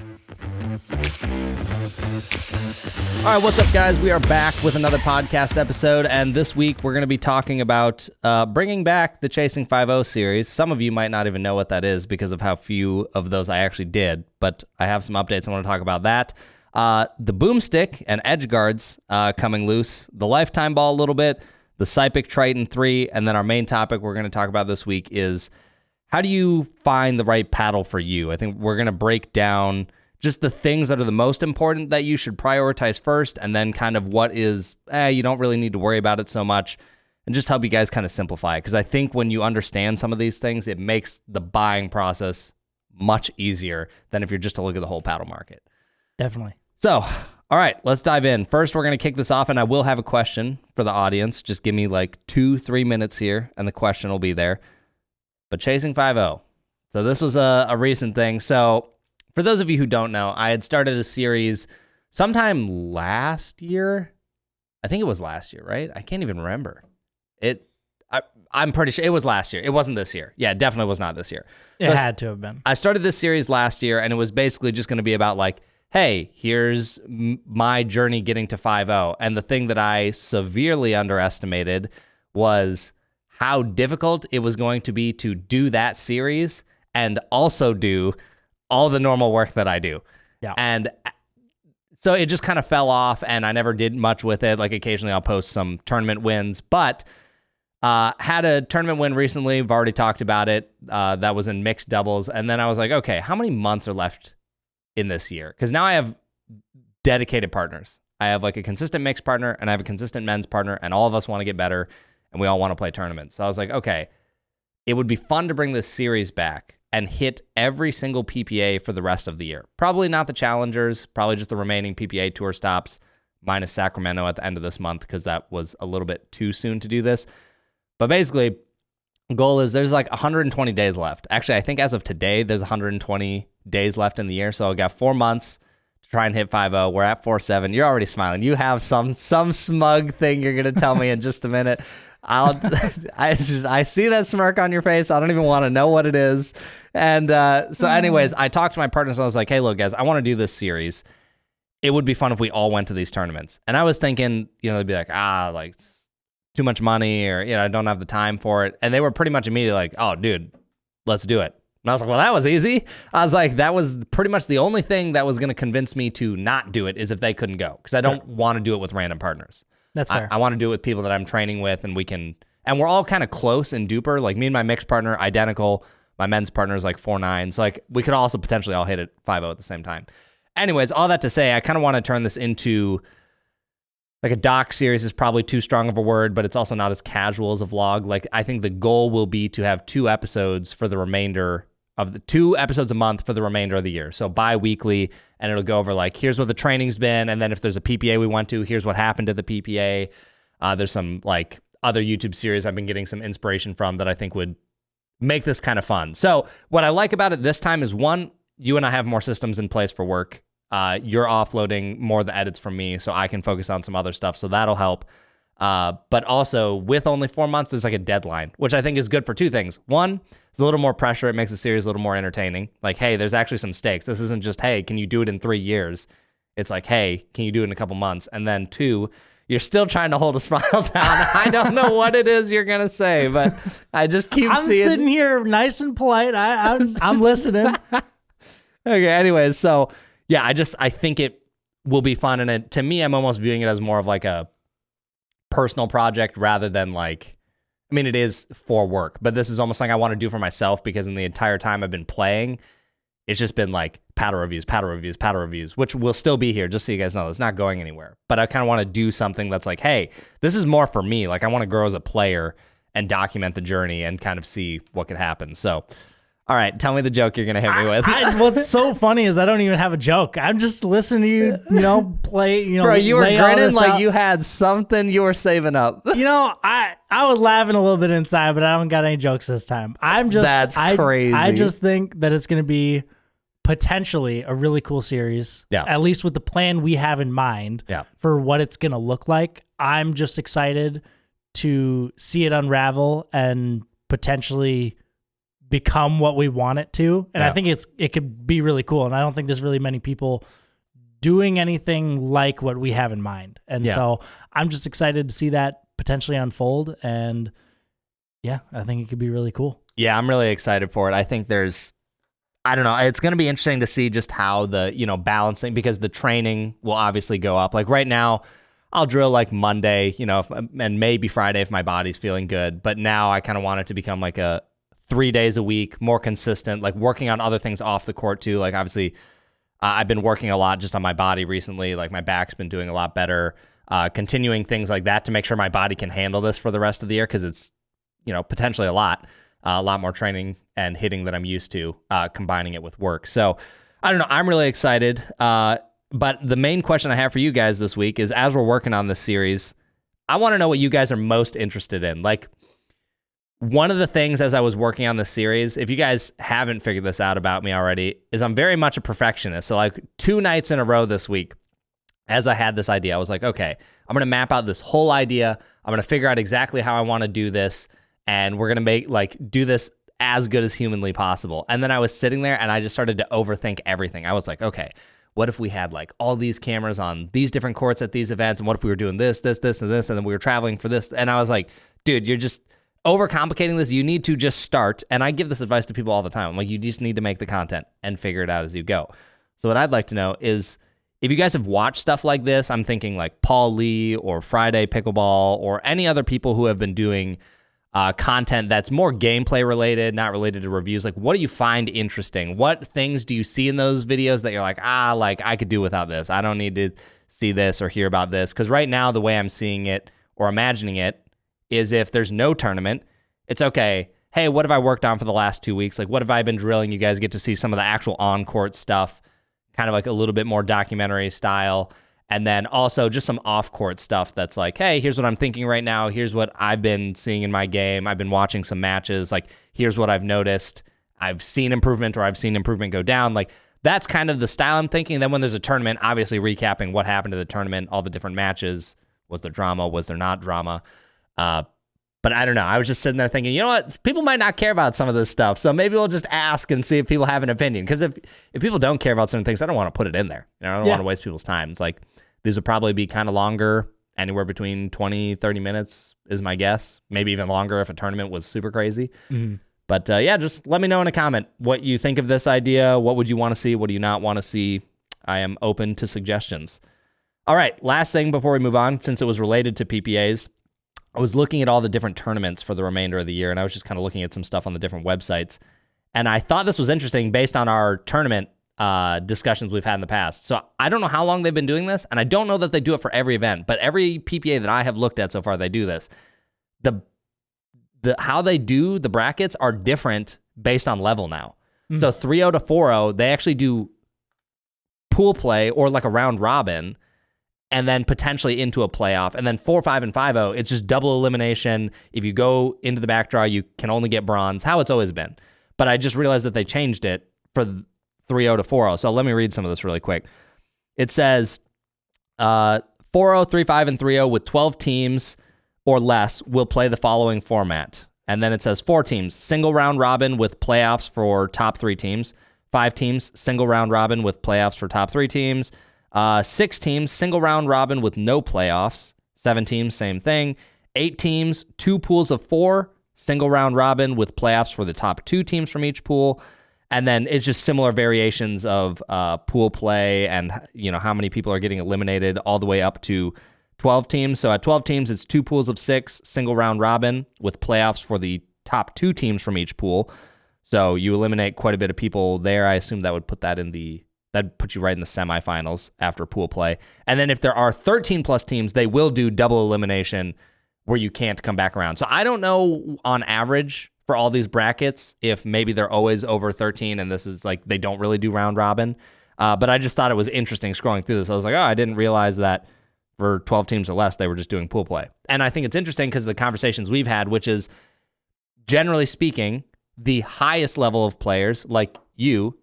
All right, what's up, guys? We are back with another podcast episode, and this week we're going to be talking about bringing back the Chasing 5-0 series. Some of you might not even know what that is because of how few of those I actually did, but I have some updates. I want to talk about that. The Boomstik and edge guards coming loose, the Lifetime ball a little bit, the Sypik Triton 3, and then our main topic we're going to talk about this week is how do you find the right paddle for you? I think we're going to break down just the things that are the most important that you should prioritize first, and then kind of what is, you don't really need to worry about it so much, and just help you guys kind of simplify it. Because I think when you understand some of these things, it makes the buying process much easier than if you're just to look at the whole paddle market. Definitely. So, all right, let's dive in. First, we're going to kick this off, and I will have a question for the audience. Just give me like 2-3 minutes here, and the question will be there. But Chasing 5-0. So this was a recent thing. So for those of you who don't know, I had started a series sometime last year. I think it was last year, right? I can't even remember. I'm pretty sure it was last year. It wasn't this year. Yeah, it definitely was not this year. It had to have been. I started this series last year, and it was basically just going to be about like, hey, here's my journey getting to 5-0. And the thing that I severely underestimated was how difficult it was going to be to do that series and also do all the normal work that I do. Yeah. And so it just kind of fell off, and I never did much with it. Like occasionally I'll post some tournament wins, but had a tournament win recently. I've already talked about it. That was in mixed doubles. And then I was like, okay, how many months are left in this year? Because now I have dedicated partners. I have like a consistent mixed partner, and I have a consistent men's partner, and all of us want to get better, and we all want to play tournaments. So I was like, okay, it would be fun to bring this series back and hit every single PPA for the rest of the year. Probably not the challengers, probably just the remaining PPA tour stops, minus Sacramento at the end of this month, because that was a little bit too soon to do this. But basically, the goal is there's like 120 days left. Actually, I think as of today, there's 120 days left in the year. So I got 4 months to try and hit 5-0. We're at 4-7. You're already smiling. You have some smug thing you're going to tell me in just a minute. I see that smirk on your face. I don't even want to know what it is. And so anyways, I talked to my partners and I was like, hey, look, guys, I want to do this series. It would be fun if we all went to these tournaments. And I was thinking, they'd be like, like it's too much money, or, I don't have the time for it. And they were pretty much immediately like, oh, dude, let's do it. And I was like, well, that was easy. I was like, that was pretty much the only thing that was going to convince me to not do it is if they couldn't go, because I don't want to do it with random partners. That's fair. I want to do it with people that I'm training with, and and we're all kind of close and duper. Like me and my mixed partner, identical. My men's partner is like 4'9". So like we could also potentially all hit it 5-0 at the same time. Anyways, all that to say, I kind of want to turn this into like a doc series is probably too strong of a word, but it's also not as casual as a vlog. Like I think the goal will be to have 2 episodes for the remainder of the 2 episodes a month for the remainder of the year. So bi-weekly, and it'll go over like, here's what the training's been. And then if there's a PPA we went to, here's what happened at the PPA. There's some like other YouTube series I've been getting some inspiration from that I think would make this kind of fun. So what I like about it this time is, one, you and I have more systems in place for work. You're offloading more of the edits from me, so I can focus on some other stuff. So that'll help. But also with only 4 months, there's like a deadline, which I think is good for 2 things. One, it's a little more pressure. It makes the series a little more entertaining. Like, hey, there's actually some stakes. This isn't just, hey, can you do it in 3 years? It's like, hey, can you do it in a couple months? And then 2, you're still trying to hold a smile down. I don't know what it is you're going to say, but I just keep I'm sitting here nice and polite. I'm listening. Okay, anyways, so yeah, I think it will be fun. And to me, I'm almost viewing it as more of like a personal project rather than like, I mean, it is for work, but this is almost like I want to do for myself, because in the entire time I've been playing, it's just been like paddle reviews, which will still be here, just so you guys know. It's not going anywhere. But I kind of want to do something that's like, hey, this is more for me. Like I want to grow as a player and document the journey and kind of see what could happen. So, all right, tell me the joke you're going to hit me with. What's so funny is I don't even have a joke. I'm just listening to you, play, Bro, you were grinning like you had something you were saving up. I was laughing a little bit inside, but I don't got any jokes this time. That's crazy. I just think that it's going to be potentially a really cool series. Yeah. At least with the plan we have in mind for what it's going to look like. I'm just excited to see it unravel and potentially become what we want it to. And I think it could be really cool. And I don't think there's really many people doing anything like what we have in mind. And so I'm just excited to see that potentially unfold. And yeah, I think it could be really cool. Yeah, I'm really excited for it. I think I don't know, it's going to be interesting to see just how the, balancing, because the training will obviously go up. Like right now, I'll drill like Monday, and maybe Friday if my body's feeling good. But now I kind of want it to become like a 3 days a week, more consistent, like working on other things off the court too. Like obviously, I've been working a lot just on my body recently. Like my back's been doing a lot better. Continuing things like that to make sure my body can handle this for the rest of the year, because it's, potentially a lot more training and hitting that I'm used to, combining it with work. So I don't know. I'm really excited. But the main question I have for you guys this week is, as we're working on this series, I want to know what you guys are most interested in. Like, one of the things as I was working on this series, if you guys haven't figured this out about me already, is I'm very much a perfectionist. So like 2 nights in a row this week, as I had this idea, I was like, okay, I'm going to map out this whole idea. I'm going to figure out exactly how I want to do this. And we're going to do this as good as humanly possible. And then I was sitting there and I just started to overthink everything. I was like, okay, what if we had like all these cameras on these different courts at these events? And what if we were doing this, and this, and then we were traveling for this? And I was like, dude, you're just overcomplicating this. You need to just start. And I give this advice to people all the time. I'm like, you just need to make the content and figure it out as you go. So what I'd like to know is, if you guys have watched stuff like this, I'm thinking like Paul Lee or Friday Pickleball or any other people who have been doing content that's more gameplay related, not related to reviews. Like, what do you find interesting? What things do you see in those videos that you're like, like I could do without this. I don't need to see this or hear about this. Because right now, the way I'm seeing it or imagining it is, if there's no tournament, it's okay. Hey, what have I worked on for the last 2 weeks? Like, what have I been drilling? You guys get to see some of the actual on-court stuff, kind of like a little bit more documentary style. And then also just some off-court stuff that's like, hey, here's what I'm thinking right now. Here's what I've been seeing in my game. I've been watching some matches. Like, here's what I've noticed. I've seen improvement, or I've seen improvement go down. Like, that's kind of the style I'm thinking. And then when there's a tournament, obviously recapping what happened to the tournament, all the different matches. Was there drama? Was there not drama? But I don't know. I was just sitting there thinking, you know what? People might not care about some of this stuff. So maybe we'll just ask and see if people have an opinion. Because if people don't care about certain things, I don't want to put it in there. I don't want to waste people's time. It's like, these would probably be kind of longer, anywhere between 20, 30 minutes is my guess. Maybe even longer if a tournament was super crazy. Mm-hmm. But just let me know in a comment what you think of this idea. What would you want to see? What do you not want to see? I am open to suggestions. All right, last thing before we move on, since it was related to PPAs, I was looking at all the different tournaments for the remainder of the year, and I was just kind of looking at some stuff on the different websites. And I thought this was interesting based on our tournament discussions we've had in the past. So I don't know how long they've been doing this, and I don't know that they do it for every event, but every PPA that I have looked at so far, they do this. The how they do the brackets are different based on level now. Mm-hmm. So 3-0 to 4-0, they actually do pool play or like a round robin, and then potentially into a playoff. And then 4-5 and 5-0, it's just double elimination. If you go into the back draw, you can only get bronze, how it's always been. But I just realized that they changed it for 3-0 to 4-0. So let me read some of this really quick. It says 4-0, 3-5, and 3-0 with 12 teams or less will play the following format. And then it says 4 teams, single round robin with playoffs for top 3 teams. 5 teams, single round robin with playoffs for top 3 teams. 6 teams, single round robin with no playoffs. 7 teams, same thing. 8 teams, 2 pools of 4, single round robin with playoffs for the top 2 teams from each pool. And then it's just similar variations of pool play and how many people are getting eliminated, all the way up to 12 teams. So at 12 teams, it's 2 pools of 6, single round robin with playoffs for the top 2 teams from each pool. So you eliminate quite a bit of people there. I assume that would put that'd put you right in the semifinals after pool play. And then if there are 13 plus teams, they will do double elimination where you can't come back around. So I don't know on average for all these brackets if maybe they're always over 13 and this is like they don't really do round robin. But I just thought it was interesting scrolling through this. I was like, I didn't realize that for 12 teams or less, they were just doing pool play. And I think it's interesting because of the conversations we've had, which is generally speaking, the highest level of players like you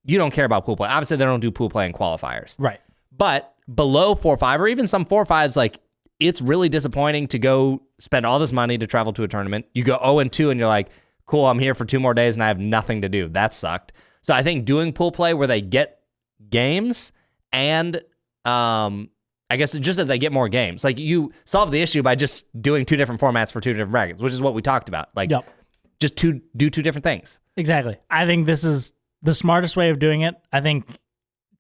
don't care about pool play. Obviously, they don't do pool play in qualifiers. Right. But below 4-5 or even some 4-5s, like it's really disappointing to go spend all this money to travel to a tournament. You go 0-2 and you're like, cool, I'm here for 2 more days and I have nothing to do. That sucked. So I think doing pool play where they get games and I guess just that they get more games. Like you solve the issue by just doing 2 different formats for 2 different brackets, which is what we talked about. Like just do 2 different things. Exactly. I think this is the smartest way of doing it. I think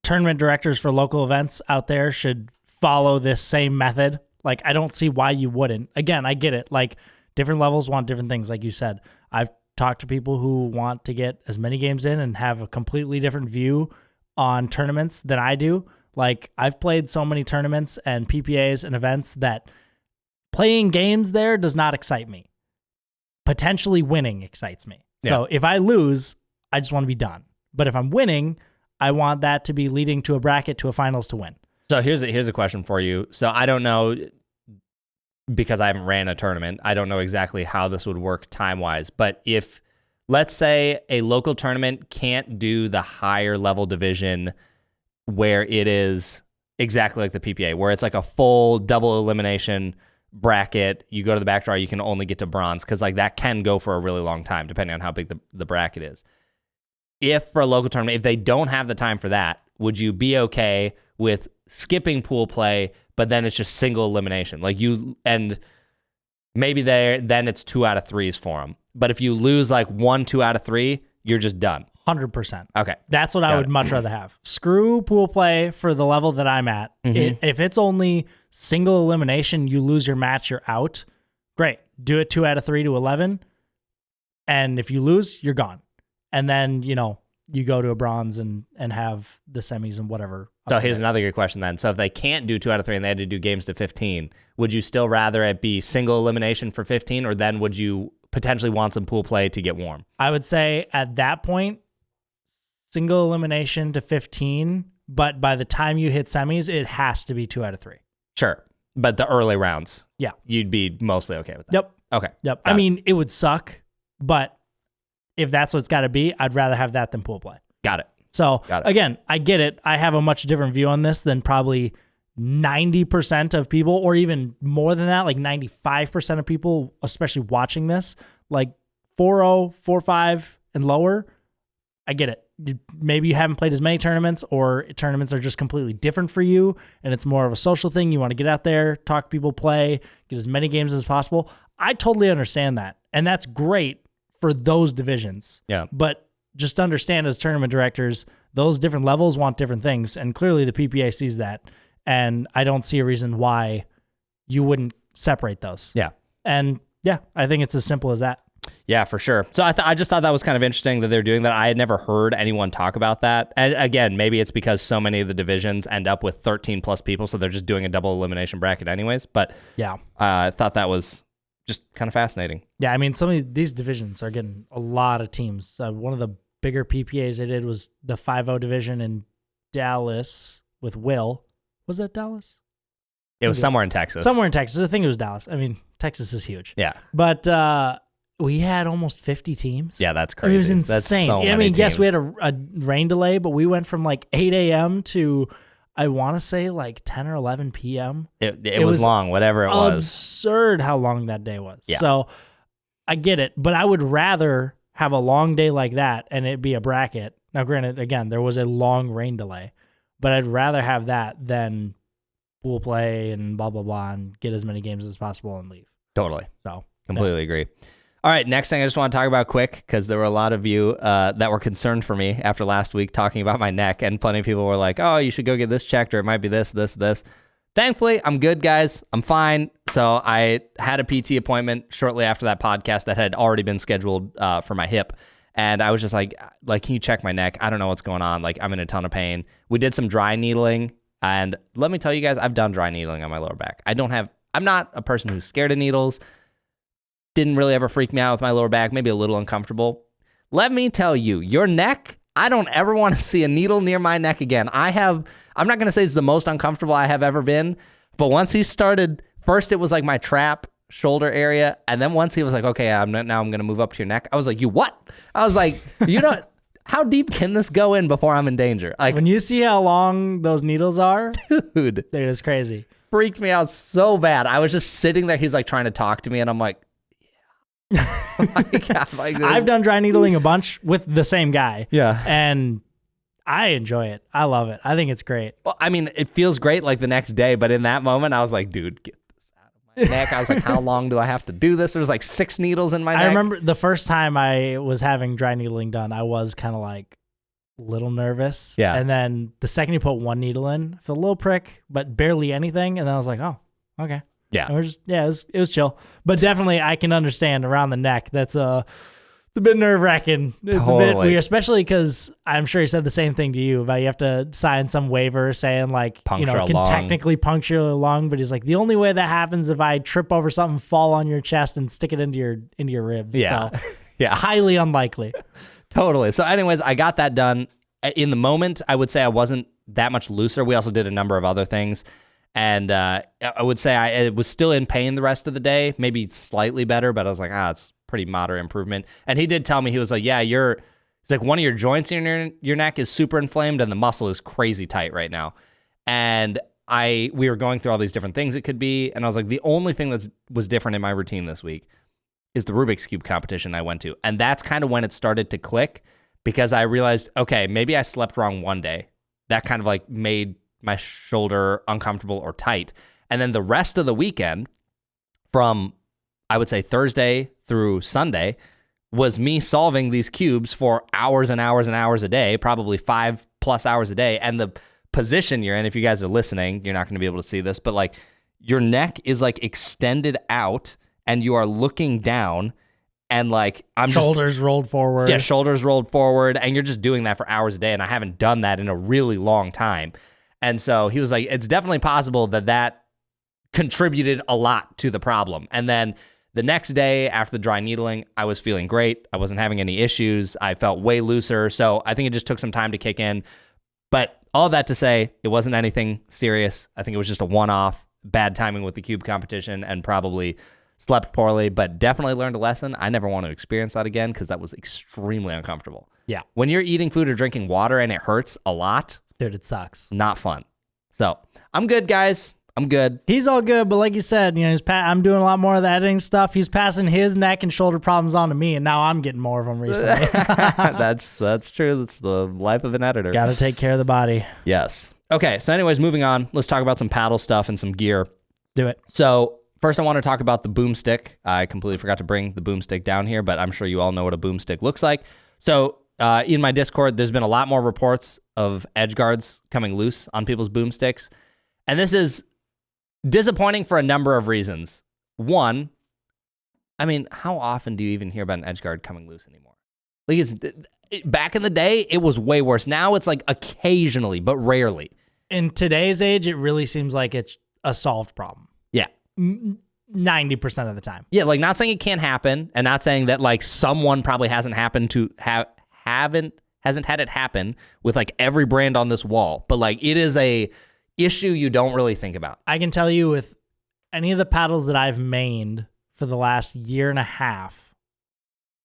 tournament directors for local events out there should follow this same method. Like, I don't see why you wouldn't. Again, I get it. Like, different levels want different things. Like you said, I've talked to people who want to get as many games in and have a completely different view on tournaments than I do. Like, I've played so many tournaments and PPAs and events that playing games there does not excite me. Potentially winning excites me. Yeah. So if I lose, I just want to be done. But if I'm winning, I want that to be leading to a bracket to a finals to win. So here's a question for you. So I don't know, because I haven't ran a tournament, I don't know exactly how this would work time-wise. But if, let's say, a local tournament can't do the higher level division where it is exactly like the PPA, where it's like a full double elimination bracket, you go to the back draw, you can only get to bronze, because like that can go for a really long time depending on how big the bracket is. If for a local tournament, if they don't have the time for that, would you be okay with skipping pool play, but then it's just single elimination? Like you, and maybe then it's 2 out of 3s for them. But if you lose like 1, 2 out of 3, you're just done. 100%. Okay. That's what I would much rather have. Screw pool play for the level that I'm at. Mm-hmm. If it's only single elimination, you lose your match, you're out. Great. Do it 2 out of 3 to 11. And if you lose, you're gone. And then, you go to a bronze and have the semis and whatever. So here's another good question then. So if they can't do 2 out of 3 and they had to do games to 15, would you still rather it be single elimination for 15, or then would you potentially want some pool play to get warm? I would say at that point, single elimination to 15, but by the time you hit semis, it has to be 2 out of 3. Sure. But the early rounds, yeah, you'd be mostly okay with that. Yep. Okay. Yep. I mean, it would suck, but if that's what it's got to be, I'd rather have that than pool play. Got it. So again, I get it. I have a much different view on this than probably 90% of people, or even more than that, like 95% of people, especially watching this, like 4-0, 4-5 and lower. I get it. Maybe you haven't played as many tournaments, or tournaments are just completely different for you, and it's more of a social thing. You want to get out there, talk to people, play, get as many games as possible. I totally understand that, and that's great for those divisions. Yeah. But just understand, as tournament directors, those different levels want different things, and clearly the PPA sees that, and I don't see a reason why you wouldn't separate those. Yeah. And yeah, I think it's as simple as that. Yeah, for sure. So I just thought that was kind of interesting that they're doing that. I had never heard anyone talk about that. And again, maybe it's because so many of the divisions end up with 13 plus people, so they're just doing a double elimination bracket anyways. But yeah, I thought that was just kind of fascinating. Yeah, I mean, some of these divisions are getting a lot of teams. One of the bigger PPAs they did was the 5-0 division in Dallas with Will. Was that Dallas? It was somewhere in Texas. Somewhere in Texas. I think it was Dallas. I mean, Texas is huge. Yeah. But we had almost 50 teams. Yeah, that's crazy. It was insane. That's so many teams. Yes, we had a rain delay, but we went from like 8 a.m. to, I want to say, like 10 or 11 p.m. It was long, whatever it was. Absurd how long that day was. Yeah. So I get it, but I would rather have a long day like that and it be a bracket. Now, granted, again, there was a long rain delay, but I'd rather have that than pool play and blah, blah, blah, and get as many games as possible and leave. Totally. So completely agree. All right, next thing I just want to talk about quick, because there were a lot of you that were concerned for me after last week talking about my neck, and plenty of people were like, oh, you should go get this checked, or it might be this. Thankfully, I'm good, guys. I'm fine. So I had a PT appointment shortly after that podcast that had already been scheduled for my hip, and I was just like, can you check my neck? I don't know what's going on. Like, I'm in a ton of pain. We did some dry needling, and let me tell you guys, I've done dry needling on my lower back. I'm not a person who's scared of needles. Didn't really ever freak me out with my lower back, maybe a little uncomfortable. Let me tell you, your neck, I don't ever want to see a needle near my neck again. I'm not going to say it's the most uncomfortable I have ever been, but once he started, first it was like my trap shoulder area, and then once he was like, okay, I'm going to move up to your neck, I was like, you what? I was like, how deep can this go in before I'm in danger? Like, when you see how long those needles are, dude, they're just crazy. Freaked me out so bad. I was just sitting there, he's like trying to talk to me, and I'm like, I've done dry needling a bunch with the same guy. Yeah. And I enjoy it. I love it. I think it's great. Well, I mean, it feels great like the next day, but in that moment, I was like, dude, get this out of my neck. I was like, how long do I have to do this? There was like 6 needles in my neck. I remember the first time I was having dry needling done, I was kind of like a little nervous. Yeah. And then the second you put one needle in, I felt a little prick, but barely anything. And then I was like, oh, okay. Yeah. And it was chill. But definitely I can understand around the neck. It's a bit nerve-wracking. It's Totally. a bit weird, especially because I'm sure he said the same thing to you about you have to sign some waiver saying like, Puncture it can lung. technically puncture a lung, but he's like, the only way that happens if I trip over something, fall on your chest, and stick it into your ribs. Yeah. So, Yeah. highly unlikely. Totally. So anyways, I got that done. In the moment, I would say I wasn't that much looser. We also did a number of other things. And I would say I was still in pain the rest of the day, maybe slightly better, but I was like, it's pretty moderate improvement. And he did tell me, he was like, yeah, he's like, one of your joints in your neck is super inflamed and the muscle is crazy tight right now. And we were going through all these different things it could be. And I was like, the only thing that was different in my routine this week is the Rubik's Cube competition I went to. And that's kind of when it started to click, because I realized, okay, maybe I slept wrong one day. That kind of like made my shoulder uncomfortable or tight. And then the rest of the weekend, from I would say Thursday through Sunday, was me solving these cubes for hours and hours and hours a day, probably 5+ hours a day. And the position you're in, if you guys are listening, you're not going to be able to see this, but like your neck is like extended out and you are looking down, and like shoulders rolled forward. Yeah, shoulders rolled forward, and you're just doing that for hours a day. And I haven't done that in a really long time. And so he was like, it's definitely possible that contributed a lot to the problem. And then the next day after the dry needling, I was feeling great. I wasn't having any issues. I felt way looser. So I think it just took some time to kick in. But all that to say, it wasn't anything serious. I think it was just a one-off, bad timing with the cube competition, and probably slept poorly, but definitely learned a lesson. I never want to experience that again because that was extremely uncomfortable. Yeah. When you're eating food or drinking water and it hurts a lot, Dude, it sucks. not fun. So I'm good, guys. I'm good. He's all good, but like you said, I'm doing a lot more of the editing stuff. He's passing his neck and shoulder problems on to me, and now I'm getting more of them recently. That's true. That's the life of an editor. Got to take care of the body. Yes. Okay, so anyways, moving on. Let's talk about some paddle stuff and some gear. Do it. So first, I want to talk about the Boomstik. I completely forgot to bring the Boomstik down here, but I'm sure you all know what a Boomstik looks like. So in my Discord, there's been a lot more reports of edge guards coming loose on people's Boomstiks. And this is disappointing for a number of reasons. One, I mean, how often do you even hear about an edge guard coming loose anymore? Like back in the day, it was way worse. Now it's like occasionally, but rarely. In today's age, it really seems like it's a solved problem. Yeah. 90% of the time. Yeah, like not saying it can't happen, and not saying that like someone probably hasn't had it happen with like every brand on this wall, but like it is a issue you don't really think about. I can tell you with any of the paddles that I've mained for the last year and a half,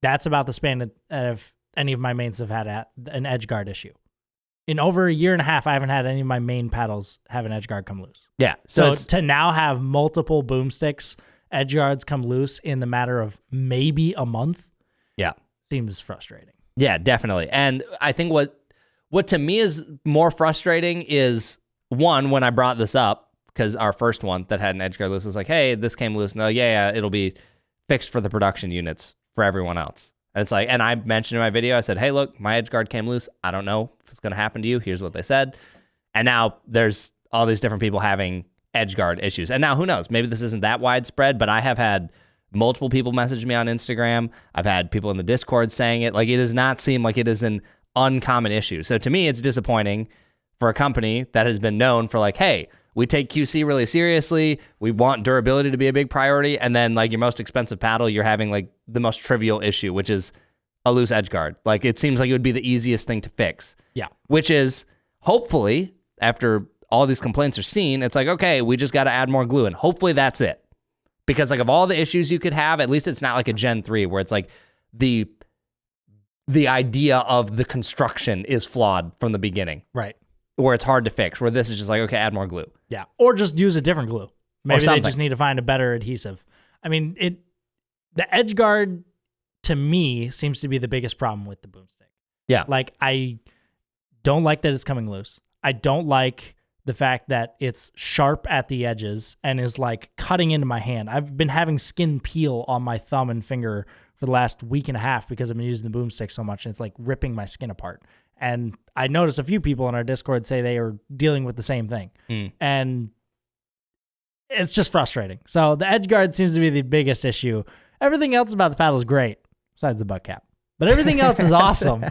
that's about the span of any of my mains have had an edge guard issue. In over a year and a half, I haven't had any of my main paddles have an edge guard come loose. Yeah. So to now have multiple Boomstiks edge guards come loose in the matter of maybe a month, yeah, seems frustrating. Yeah, definitely. And I think what to me is more frustrating is, one, when I brought this up, because our first one that had an edge guard loose was like, hey, this came loose. No, yeah, it'll be fixed for the production units for everyone else. And it's like, and I mentioned in my video, I said, hey, look, my edge guard came loose. I don't know if it's going to happen to you. Here's what they said. And now there's all these different people having edge guard issues. And now who knows? Maybe this isn't that widespread, but I have had multiple people message me on Instagram. I've had people in the Discord saying it. Like, it does not seem like it is an uncommon issue. So to me, it's disappointing for a company that has been known for like, hey, we take QC really seriously. We want durability to be a big priority. And then like your most expensive paddle, you're having like the most trivial issue, which is a loose edge guard. Like, it seems like it would be the easiest thing to fix. Yeah. Which is hopefully after all these complaints are seen, it's like, okay, we just got to add more glue. And hopefully that's it. Because like of all the issues you could have, at least it's not like a Gen 3 where it's like the idea of the construction is flawed from the beginning. Right. Where it's hard to fix, where this is just like, okay, add more glue. Yeah. Or just use a different glue. Maybe they just need to find a better adhesive. I mean, The edge guard, to me, seems to be the biggest problem with the Boomstik. Yeah. Like, I don't like that it's coming loose. I don't like the fact that it's sharp at the edges and is like cutting into my hand. I've been having skin peel on my thumb and finger for the last week and a half because I've been using the Boomstik so much, and it's like ripping my skin apart. And I noticed a few people in our Discord say they are dealing with the same thing. And it's just frustrating. So the edge guard seems to be the biggest issue. Everything else about the paddle is great, besides the butt cap. But everything else is awesome.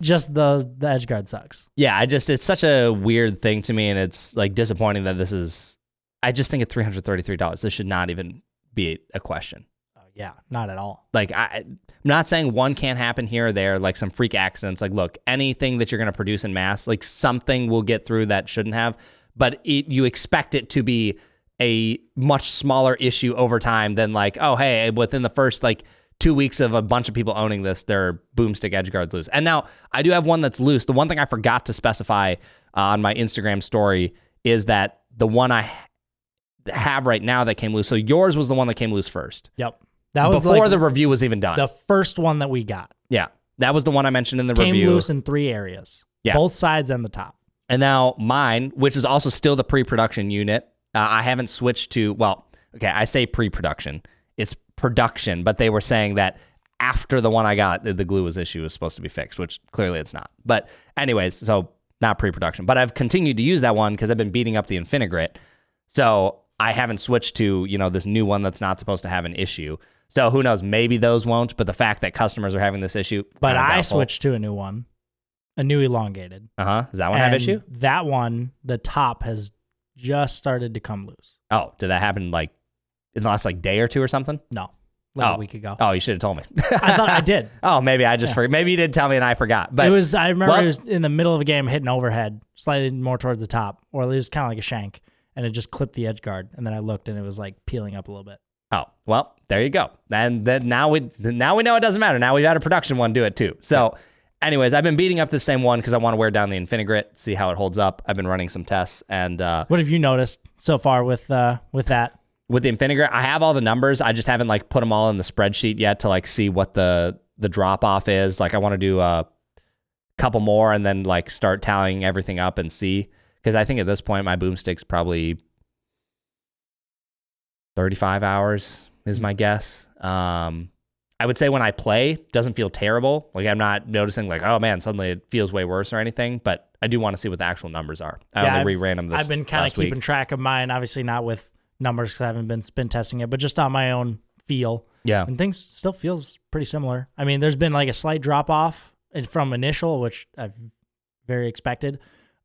Just the edge guard sucks. Yeah, it's such a weird thing to me, and it's like disappointing that this is. I just think at $333, this should not even be a question. Yeah, not at all. Like, I'm not saying one can't happen here or there, like some freak accidents. Like, look, anything that you're going to produce in mass, like something will get through that shouldn't have, but you expect it to be a much smaller issue over time than like, oh, hey, within the first like 2 weeks of a bunch of people owning this, their Boomstik edge guards loose. And now I do have one that's loose. The one thing I forgot to specify on my Instagram story is that the one I have right now that came loose. So yours was the one that came loose first. Yep. That was before the review was even done. The first one that we got. Yeah. That was the one I mentioned in the review. Came loose in 3 areas. Yeah. Both sides and the top. And now mine, which is also still the pre-production unit, I haven't switched to, well, okay, I say pre-production. It's production, but they were saying that after the one I got, the glue issue was supposed to be fixed, which clearly it's not. But anyways, so not pre-production. But I've continued to use that one because I've been beating up the Infinigrit. So I haven't switched to, this new one that's not supposed to have an issue. So who knows? Maybe those won't. But the fact that customers are having this issue, but I switched to a new one, a new elongated. Does that one have issue? That one, the top has just started to come loose. Oh, did that happen like in the last like day or two or something? No, like a week ago. Oh, you should have told me. I thought I did. Oh, maybe I just forgot. Maybe you did tell me and I forgot. But I remember it was in the middle of a game hitting overhead, slightly more towards the top, or it was kind of like a shank, and it just clipped the edge guard. And then I looked and it was like peeling up a little bit. Oh, well, there you go. And then now we know it doesn't matter. Now we've had a production one do it too. So anyways, I've been beating up the same one because I want to wear down the Infinigrit, see how it holds up. I've been running some tests. And what have you noticed so far with that? With the Infinigrit, I have all the numbers. I just haven't like put them all in the spreadsheet yet to like see what the drop off is. Like I want to do a couple more and then like start tallying everything up and see. Because I think at this point my Boomstik's probably 35 hours is my guess. I would say when I play, doesn't feel terrible. Like I'm not noticing like, oh man, suddenly it feels way worse or anything. But I do want to see what the actual numbers are. I only reran them this I've been kind of keeping track of mine. Obviously not with numbers because I haven't been spin testing it, but just on my own feel. Yeah. And things still feels pretty similar. I mean, there's been like a slight drop off from initial, which I've very expected.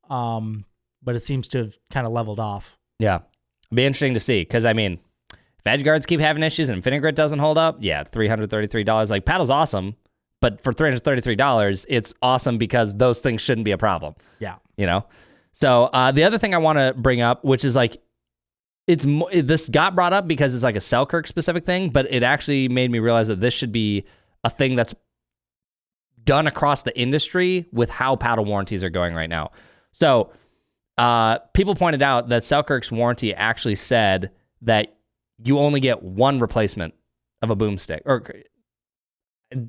But it seems to have kind of leveled off. Yeah. It'd be interesting to see because I mean, if edge guards keep having issues and Infinigrit doesn't hold up, yeah, $333. Like, paddle's awesome, but for $333, it's awesome because those things shouldn't be a problem. Yeah. So the other thing I want to bring up, which is like, this got brought up because it's like a Selkirk specific thing, but it actually made me realize that this should be a thing that's done across the industry with how paddle warranties are going right now. So people pointed out that Selkirk's warranty actually said that you only get one replacement of a Boomstik. Or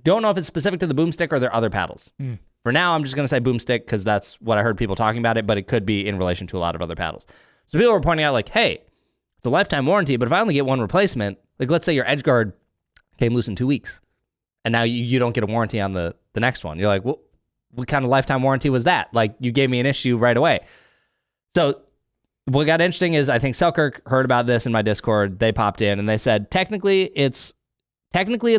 don't know if it's specific to the Boomstik or there are other paddles. For now, I'm just going to say Boomstik because that's what I heard people talking about it, but it could be in relation to a lot of other paddles. So people were pointing out like, hey, it's a lifetime warranty, but if I only get one replacement, like let's say your edge guard came loose in 2 weeks, and now you don't get a warranty on the next one. You're like, well, what kind of lifetime warranty was that? Like you gave me an issue right away. So what got interesting is I think Selkirk heard about this in my Discord. They popped in and they said, technically it's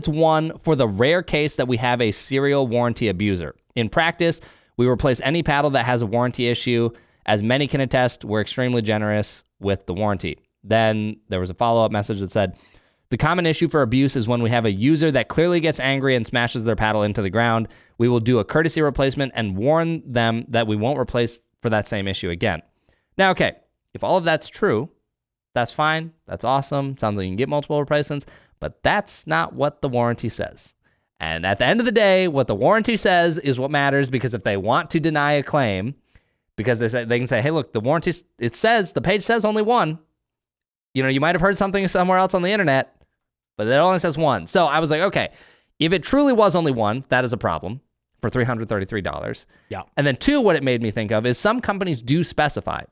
one for the rare case that we have a serial warranty abuser. In practice, we replace any paddle that has a warranty issue. As many can attest, we're extremely generous with the warranty. Then there was a follow-up message that said, the common issue for abuse is when we have a user that clearly gets angry and smashes their paddle into the ground. We will do a courtesy replacement and warn them that we won't replace for that same issue again. Now, okay, if all of that's true, that's fine. That's awesome. Sounds like you can get multiple replacements, but that's not what the warranty says. And at the end of the day, what the warranty says is what matters, because if they want to deny a claim, because they can say, hey, look, the warranty, the page says only one. You might have heard something somewhere else on the internet. but it only says one. So I was like, okay, if it truly was only one, that is a problem for $333. Yeah. And then 2, what it made me think of is some companies do specify.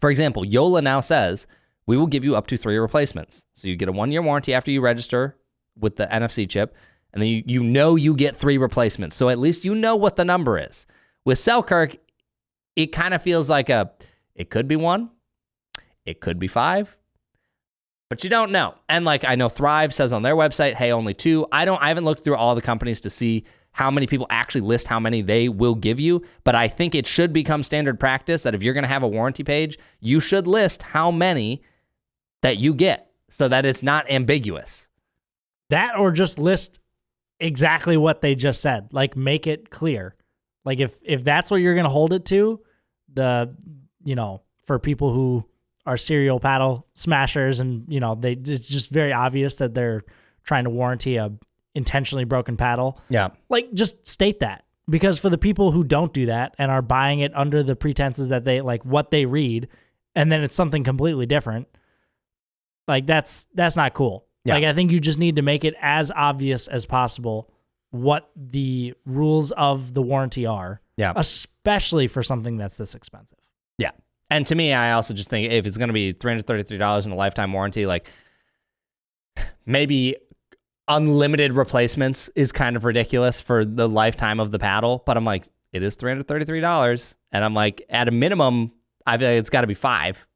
For example, Yola now says, we will give you up to 3 replacements. So you get a 1-year warranty after you register with the NFC chip, and then you get 3 replacements. So at least you know what the number is. With Selkirk, it kind of feels like it could be 1, it could be 5, but you don't know. And like I know Thrive says on their website, hey, only 2. I haven't looked through all the companies to see how many people actually list how many they will give you, but I think it should become standard practice that if you're going to have a warranty page, you should list how many that you get so that it's not ambiguous. That, or just list exactly what they just said. Like, make it clear. Like, if that's what you're going to hold it to, for people who are serial paddle smashers and, it's just very obvious that they're trying to warranty a intentionally broken paddle. Yeah. Like, just state that. Because for the people who don't do that and are buying it under the pretenses that they like what they read, and then it's something completely different, like that's not cool. Yeah. Like, I think you just need to make it as obvious as possible what the rules of the warranty are. Yeah. Especially for something that's this expensive. Yeah. And to me, I also just think if it's going to be $333 in a lifetime warranty, like maybe unlimited replacements is kind of ridiculous for the lifetime of the paddle. But I'm like, it is $333. And I'm like, at a minimum, I feel like it's got to be 5.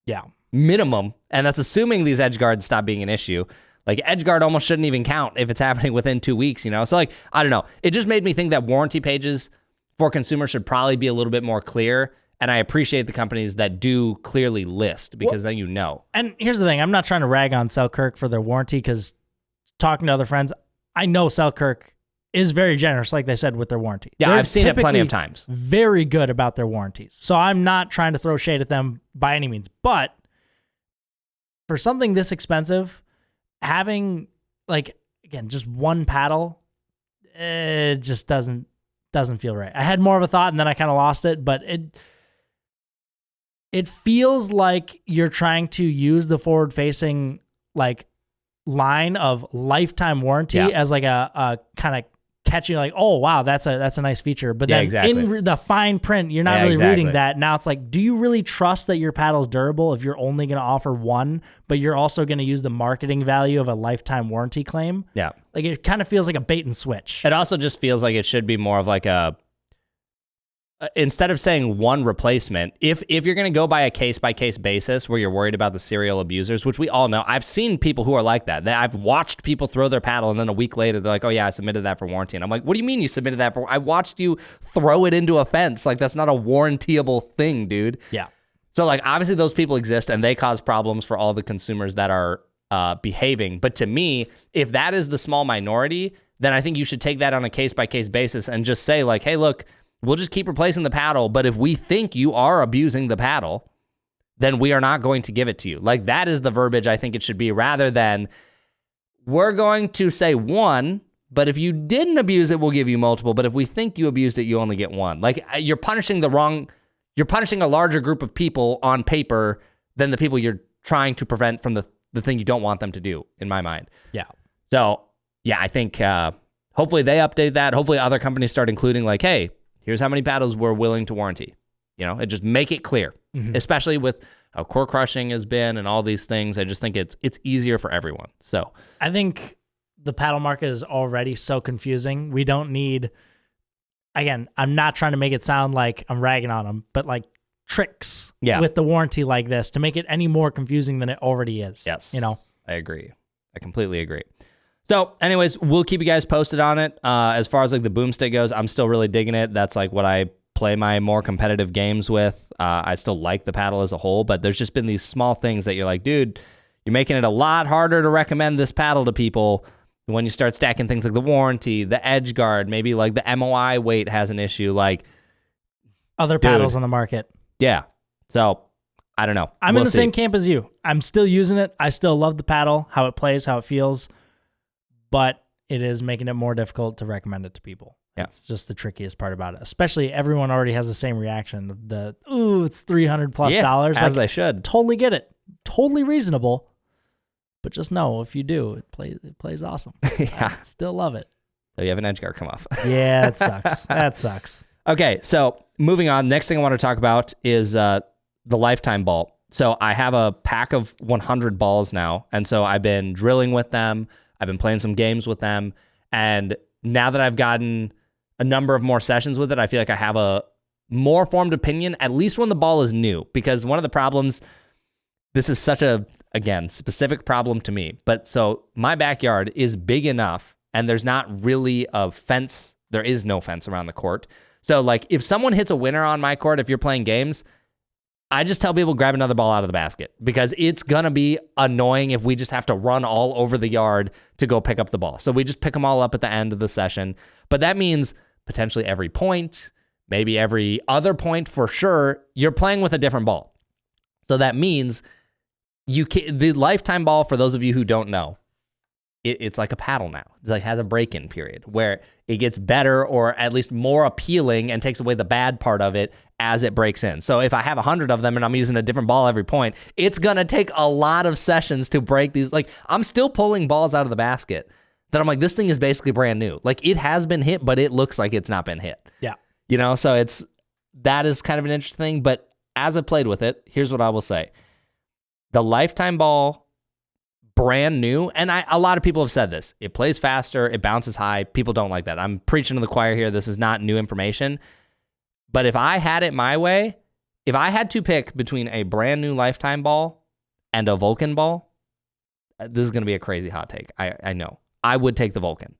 Yeah. Minimum. And that's assuming these edge guards stop being an issue. Like, edge guard almost shouldn't even count if it's happening within 2 weeks, So like, I don't know. It just made me think that warranty pages for consumers should probably be a little bit more clear. And I appreciate the companies that do clearly list because then you know. And here's the thing. I'm not trying to rag on Selkirk for their warranty because talking to other friends, I know Selkirk is very generous, like they said, with their warranty. Yeah, They're I've seen it plenty of times. Very good about their warranties. So I'm not trying to throw shade at them by any means. But for something this expensive, having, like, again, just one paddle, it just doesn't feel right. I had more of a thought and then I kind of lost it, but it feels like you're trying to use the forward-facing, like, line of lifetime warranty as like a kind of catchy, like, oh wow, that's a nice feature. But then in the fine print, you're not really reading that. Now it's like, do you really trust that your paddle's durable if you're only going to offer one, but you're also going to use the marketing value of a lifetime warranty claim? Yeah. Like, it kind of feels like a bait and switch. It also just feels like it should be more of like instead of saying one replacement, if you're going to go by a case-by-case basis where you're worried about the serial abusers, which we all know, I've seen people who are like that. I've watched people throw their paddle and then a week later they're like, oh yeah, I submitted that for warranty. And I'm like, what do you mean you submitted that for? I watched you throw it into a fence. Like, that's not a warrantyable thing, dude. Yeah. So like, obviously those people exist and they cause problems for all the consumers that are behaving. But to me, if that is the small minority, then I think you should take that on a case-by-case basis and just say like, hey, look, we'll just keep replacing the paddle, but if we think you are abusing the paddle, then we are not going to give it to you. Like, that is the verbiage I think it should be, rather than we're going to say 1, but if you didn't abuse it, we'll give you multiple, but if we think you abused it, you only get 1. Like, you're punishing a larger group of people on paper than the people you're trying to prevent from the thing you don't want them to do, in my mind. Yeah. So, yeah, I think hopefully they update that. Hopefully other companies start including like, hey, here's how many paddles we're willing to warranty. And just make it clear, especially with how core crushing has been and all these things. I just think it's easier for everyone. So I think the paddle market is already so confusing. We don't need, again, I'm not trying to make it sound like I'm ragging on them, but like tricks with the warranty like this to make it any more confusing than it already is. Yes. I agree. I completely agree. So anyways, we'll keep you guys posted on it. As far as like the Boomstik goes, I'm still really digging it. That's like what I play my more competitive games with. I still like the paddle as a whole, but there's just been these small things that you're like, dude, you're making it a lot harder to recommend this paddle to people when you start stacking things like the warranty, the edge guard, maybe like the MOI weight has an issue, like other paddles on the market. Yeah. So I don't know. I'm in the same camp as you. I'm still using it. I still love the paddle, how it plays, how it feels. But it is making it more difficult to recommend it to people. Yeah. It's just the trickiest part about it. Especially everyone already has the same reaction of it's $300+ dollars. As they should. Totally get it. Totally reasonable. But just know, if you do, it plays awesome. Yeah. I still love it. So you have an edge guard come off. Yeah, that sucks. That sucks. Okay, so moving on. Next thing I want to talk about is the lifetime ball. So I have a pack of 100 balls now, and so I've been drilling with them. I've been playing some games with them, and now that I've gotten a number of more sessions with it, I feel like I have a more formed opinion, at least when the ball is new, because one of the problems, this is such a, again, specific problem to me, but so my backyard is big enough and there's not really a fence. There is no fence around the court. So like if someone hits a winner on my court, if you're playing games, I just tell people grab another ball out of the basket, because it's going to be annoying if we just have to run all over the yard to go pick up the ball. So we just pick them all up at the end of the session. But that means potentially every point, maybe every other point for sure, you're playing with a different ball. So that means the lifetime ball, for those of you who don't know, it's like a paddle now. It's like has a break-in period where it gets better, or at least more appealing, and takes away the bad part of it as it breaks in. So if I have 100 of them and I'm using a different ball every point, it's going to take a lot of sessions to break these. Like I'm still pulling balls out of the basket that I'm like, this thing is basically brand new. Like it has been hit, but it looks like it's not been hit. Yeah. You know, so that is kind of an interesting thing. But as I played with it, here's what I will say. The lifetime ball, brand new, and a lot of people have said this. It plays faster, it bounces high. People don't like that. I'm preaching to the choir here. This is not new information. But if I had it my way, if I had to pick between a brand new lifetime ball and a Vulcan ball, this is going to be a crazy hot take. I know. I would take the Vulcan.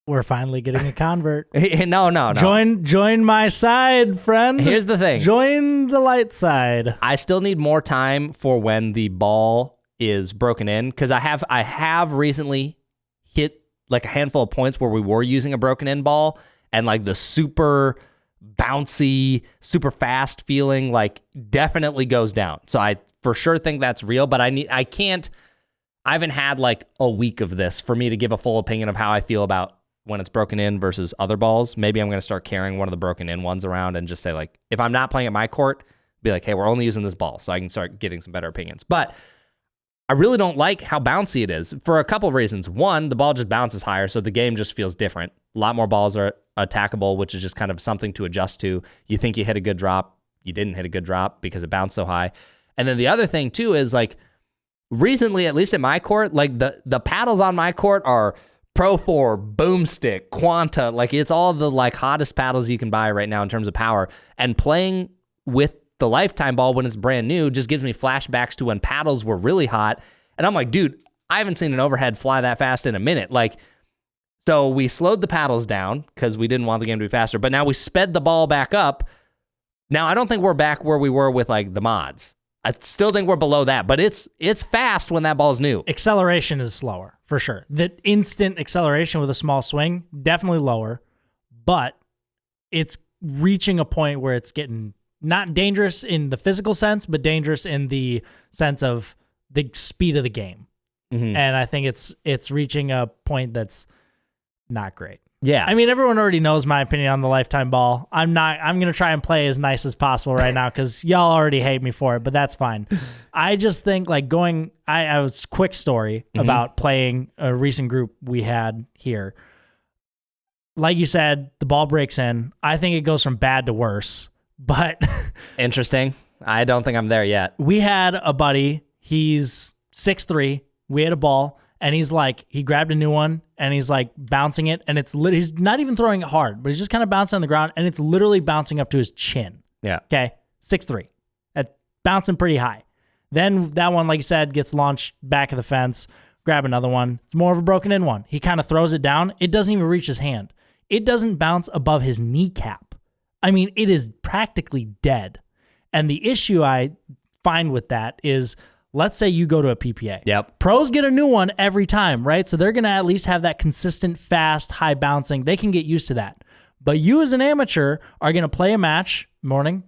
We're finally getting a convert. No. Join my side, friend. Here's the thing. Join the light side. I still need more time for when the ball is broken in, because I have recently hit like a handful of points where we were using a broken in ball, and like the super bouncy, super fast feeling like definitely goes down. So I for sure think that's real, but I haven't had like a week of this for me to give a full opinion of how I feel about when it's broken in versus other balls. Maybe I'm going to start carrying one of the broken in ones around and just say, like, if I'm not playing at my court, be like, hey, we're only using this ball, so I can start getting some better opinions. But I really don't like how bouncy it is for a couple of reasons. One, the ball just bounces higher, so the game just feels different. A lot more balls are attackable, which is just kind of something to adjust to. You think you hit a good drop, you didn't hit a good drop because it bounced so high. And then the other thing too is, like, recently, at least at my court, like the paddles on my court are Pro 4, Boomstik, Quanta. Like, it's all the like hottest paddles you can buy right now in terms of power. And playing with the lifetime ball when it's brand new just gives me flashbacks to when paddles were really hot. And I'm like, dude, I haven't seen an overhead fly that fast in a minute. Like, so we slowed the paddles down because we didn't want the game to be faster, but now we sped the ball back up. Now, I don't think we're back where we were with like the mods. I still think we're below that, but it's fast when that ball's new. Acceleration is slower, for sure. The instant acceleration with a small swing, definitely lower, but it's reaching a point where it's getting not dangerous in the physical sense, but dangerous in the sense of the speed of the game. Mm-hmm. And I think it's reaching a point that's not great. Yeah. I mean, everyone already knows my opinion on the lifetime ball. I'm going to try and play as nice as possible right now because y'all already hate me for it, but that's fine. I just think like I was quick story about playing a recent group we had here. Like you said, the ball breaks in. I think it goes from bad to worse, but interesting. I don't think I'm there yet. We had a buddy. He's 6'3". We had a ball. And he grabbed a new one and he's like bouncing it. And he's not even throwing it hard, but he's just kind of bouncing on the ground and it's literally bouncing up to his chin. Yeah. Okay. 6'3". That's bouncing pretty high. Then that one, like you said, gets launched back of the fence. Grab another one. It's more of a broken in one. He kind of throws it down. It doesn't even reach his hand. It doesn't bounce above his kneecap. I mean, it is practically dead. And the issue I find with that is, let's say you go to a PPA. Yep. Pros get a new one every time, right? So they're going to at least have that consistent, fast, high bouncing. They can get used to that. But you as an amateur are going to play a match morning,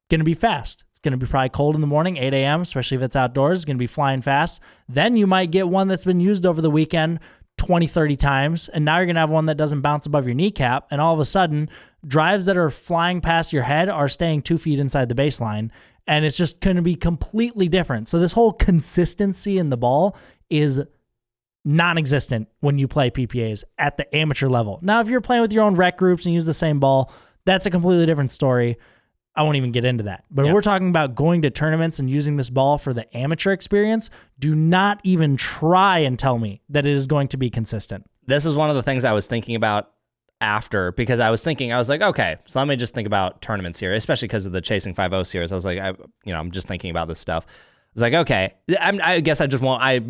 going to be fast. It's going to be probably cold in the morning, 8 a.m., especially if it's outdoors. It's going to be flying fast. Then you might get one that's been used over the weekend 20, 30 times. And now you're going to have one that doesn't bounce above your kneecap. And all of a sudden, drives that are flying past your head are staying 2 feet inside the baseline, and it's just going to be completely different. So this whole consistency in the ball is non-existent when you play PPAs at the amateur level. Now, if you're playing with your own rec groups and use the same ball, that's a completely different story. I won't even get into that. But if we're talking about going to tournaments and using this ball for the amateur experience, do not even try and tell me that it is going to be consistent. This is one of the things I was thinking about after, because I was like, okay, so let me just think about tournaments here, especially because of the Chasing 5-0 series. I was like, I'm just thinking about this stuff. I was like, okay, I guess I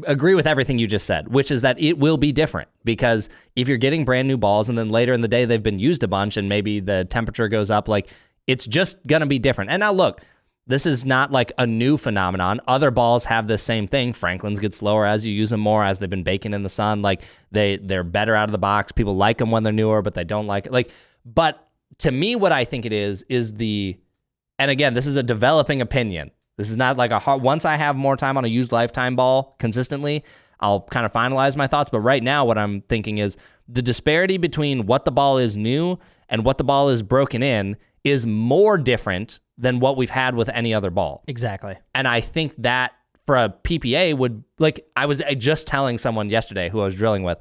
agree with everything you just said, which is that it will be different, because if you're getting brand new balls and then later in the day they've been used a bunch and maybe the temperature goes up, like it's just going to be different. And now look, this is not like a new phenomenon. Other balls have the same thing. Franklin's get slower as you use them more, as they've been baking in the sun. Like they're better out of the box. People like them when they're newer, but they don't like it. Like, but to me, what I think it is and again, this is a developing opinion. This is not like once I have more time on a used lifetime ball consistently, I'll kind of finalize my thoughts. But right now, what I'm thinking is the disparity between what the ball is new and what the ball is broken in is more different than what we've had with any other ball. Exactly. And I think that for a PPA would, like, I was just telling someone yesterday who I was drilling with,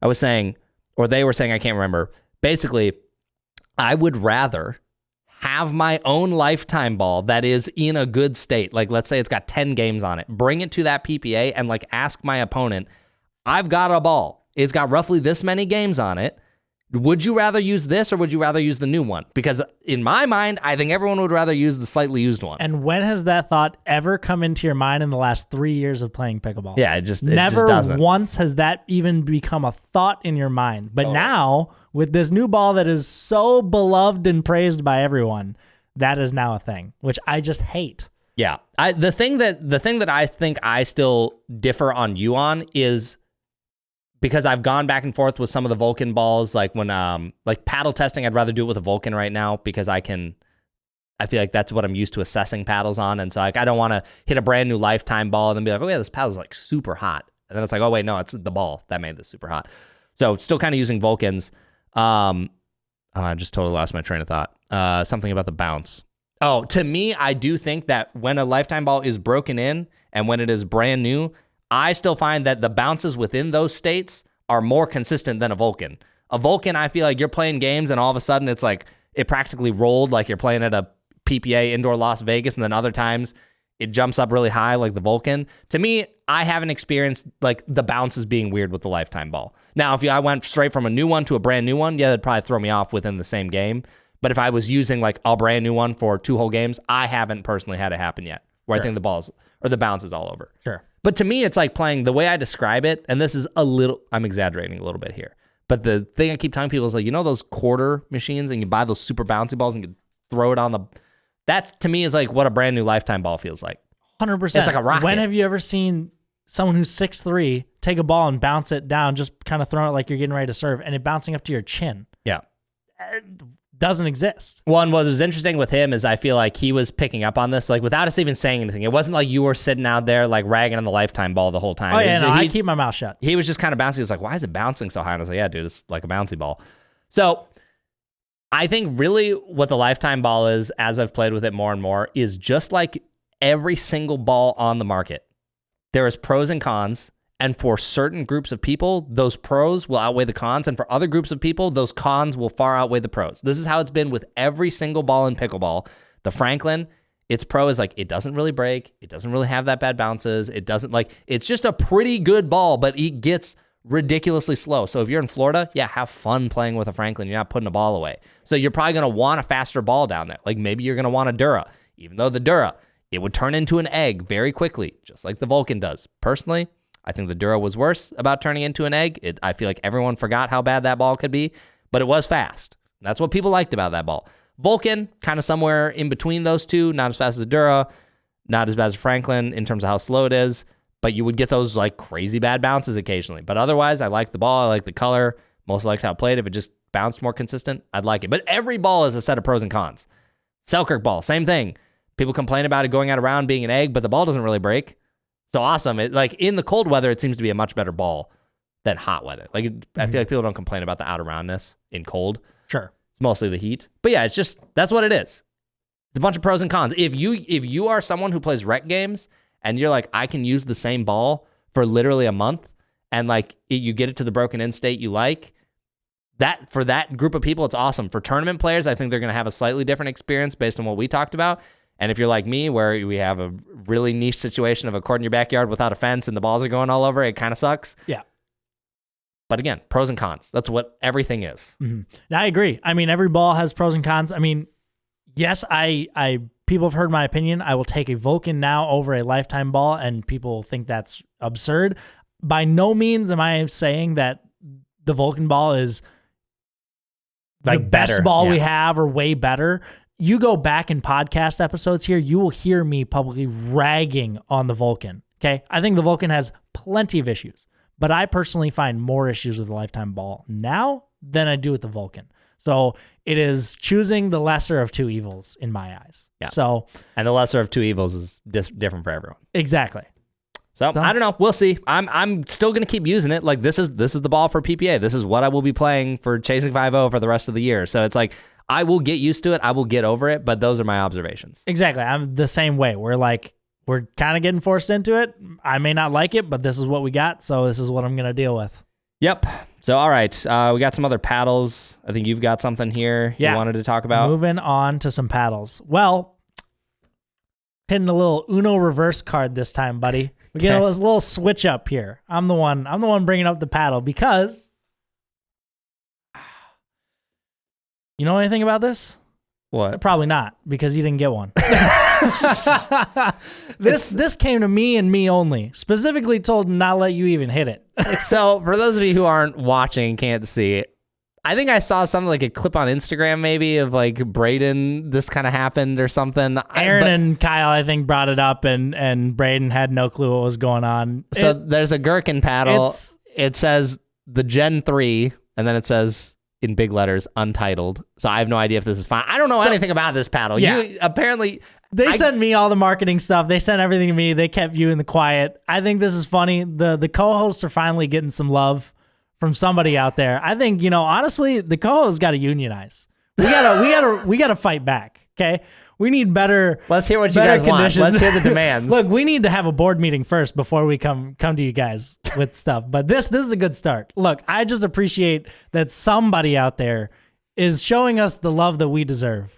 I was saying, or they were saying, I can't remember, basically, I would rather have my own lifetime ball that is in a good state. Like, let's say it's got 10 games on it. Bring it to that PPA and like ask my opponent, I've got a ball. It's got roughly this many games on it. Would you rather use this or would you rather use the new one? Because in my mind, I think everyone would rather use the slightly used one. And when has that thought ever come into your mind in the last 3 years of playing pickleball? Yeah, it just never doesn't. Once has that even become a thought in your mind. But now, with this new ball that is so beloved and praised by everyone, that is now a thing, which I just hate. Yeah, the thing that I think I still differ on you on is, because I've gone back and forth with some of the Vulcan balls, like when like paddle testing, I'd rather do it with a Vulcan right now, because I feel like that's what I'm used to assessing paddles on. And so like I don't want to hit a brand new lifetime ball and then be like, oh yeah, this paddle's like super hot. And then it's like, oh wait, no, it's the ball that made this super hot. So still kind of using Vulcans. I just totally lost my train of thought. Something about the bounce. Oh, to me, I do think that when a lifetime ball is broken in and when it is brand new, I still find that the bounces within those states are more consistent than a Vulcan. A Vulcan, I feel like you're playing games and all of a sudden it's like it practically rolled, like you're playing at a PPA indoor Las Vegas, and then other times it jumps up really high like the Vulcan. To me, I haven't experienced like the bounces being weird with the lifetime ball. Now, if I went straight from a new one to a brand new one, yeah, that'd probably throw me off within the same game. But if I was using like a brand new one for 2 whole games, I haven't personally had it happen yet, where I think the balls or the bounce is all over. Sure. But to me, it's like playing the way I describe it, and this is I'm exaggerating a little bit here. But the thing I keep telling people is like, you know those quarter machines and you buy those super bouncy balls and you throw it on the... That to me is like what a brand new lifetime ball feels like. 100%. It's like a rocket. When have you ever seen someone who's 6'3" take a ball and bounce it down, just kind of throwing it like you're getting ready to serve, and it bouncing up to your chin? Yeah. It doesn't exist. One, what was interesting with him is I feel like he was picking up on this, like without us even saying anything. It wasn't like you were sitting out there like ragging on the lifetime ball the whole time. Oh yeah, I keep my mouth shut. He was just kind of bouncing. He was like, why is it bouncing so high? And I was like, yeah, dude, it's like a bouncy ball. So I think really what the lifetime ball is, as I've played with it more and more, is just like every single ball on the market. There is pros and cons. And for certain groups of people, those pros will outweigh the cons. And for other groups of people, those cons will far outweigh the pros. This is how it's been with every single ball in pickleball. The Franklin, its pro is like, it doesn't really break. It doesn't really have that bad bounces. It doesn't like, it's just a pretty good ball, but it gets ridiculously slow. So if you're in Florida, yeah, have fun playing with a Franklin. You're not putting a ball away. So you're probably going to want a faster ball down there. Like maybe you're going to want a Dura, even though the Dura, it would turn into an egg very quickly, just like the Vulcan does. Personally, I think the Dura was worse about turning into an egg. I feel like everyone forgot how bad that ball could be, but it was fast. That's what people liked about that ball. Vulcan, kind of somewhere in between those two, not as fast as a Dura, not as bad as Franklin in terms of how slow it is, but you would get those like crazy bad bounces occasionally. But otherwise, I like the ball. I like the color. Mostly liked how it played. If it just bounced more consistent, I'd like it. But every ball is a set of pros and cons. Selkirk ball, same thing. People complain about it going out around being an egg, but the ball doesn't really break. So awesome. It, like in the cold weather, it seems to be a much better ball than hot weather. Like I feel like people don't complain about the out of roundness in cold. Sure. It's mostly the heat. But yeah, that's what it is. It's a bunch of pros and cons. If you are someone who plays rec games and you're like, I can use the same ball for literally a month, and like you get it to the broken in state you like, that for that group of people, it's awesome. For tournament players, I think they're going to have a slightly different experience based on what we talked about. And if you're like me, where we have a really niche situation of a court in your backyard without a fence and the balls are going all over, it kind of sucks. Yeah. But again, pros and cons. That's what everything is. Mm-hmm. Now, I agree. I mean, every ball has pros and cons. I mean, yes, people have heard my opinion. I will take a Vulcan now over a Lifetime ball, and people think that's absurd. By no means am I saying that the Vulcan ball is like the best ball we have or way better. You go back in podcast episodes here, you will hear me publicly ragging on the Vulcan. Okay. I think the Vulcan has plenty of issues, but I personally find more issues with the Lifetime ball now than I do with the Vulcan. So it is choosing the lesser of two evils in my eyes. Yeah. So, and the lesser of two evils is different for everyone. Exactly. So I don't know. We'll see. I'm still gonna keep using it. Like this is the ball for PPA. This is what I will be playing for Chasing 5-0 for the rest of the year. So it's like I will get used to it. I will get over it. But those are my observations. Exactly. I'm the same way. We're kind of getting forced into it. I may not like it, but this is what we got. So this is what I'm gonna deal with. Yep. So all right, we got some other paddles. I think you've got something here you wanted to talk about. Moving on to some paddles. Well, hitting a little Uno reverse card this time, buddy. We get a little switch up here. I'm the one bringing up the paddle because you know anything about this? What? Probably not, because you didn't get one. This came to me and me only. Specifically told not to let you even hit it. So for those of you who aren't watching, can't see it, I think I saw something like a clip on Instagram maybe of like Braden, this kind of happened or something. Aaron and Kyle, I think, brought it up and Braden had no clue what was going on. So there's a Gherkin paddle. It says the Gen 3, and then it says in big letters, untitled. So I have no idea if this is fine. I don't know anything about this paddle. Yeah. You apparently... They sent me all the marketing stuff. They sent everything to me. They kept you in the quiet. I think this is funny. The co-hosts are finally getting some love from somebody out there. I think, honestly, the co-hosts got to unionize. We gotta fight back. Okay. We need better. Let's hear what you guys want. Let's hear the demands. Look, we need to have a board meeting first before we come to you guys with stuff. But this is a good start. Look, I just appreciate that somebody out there is showing us the love that we deserve.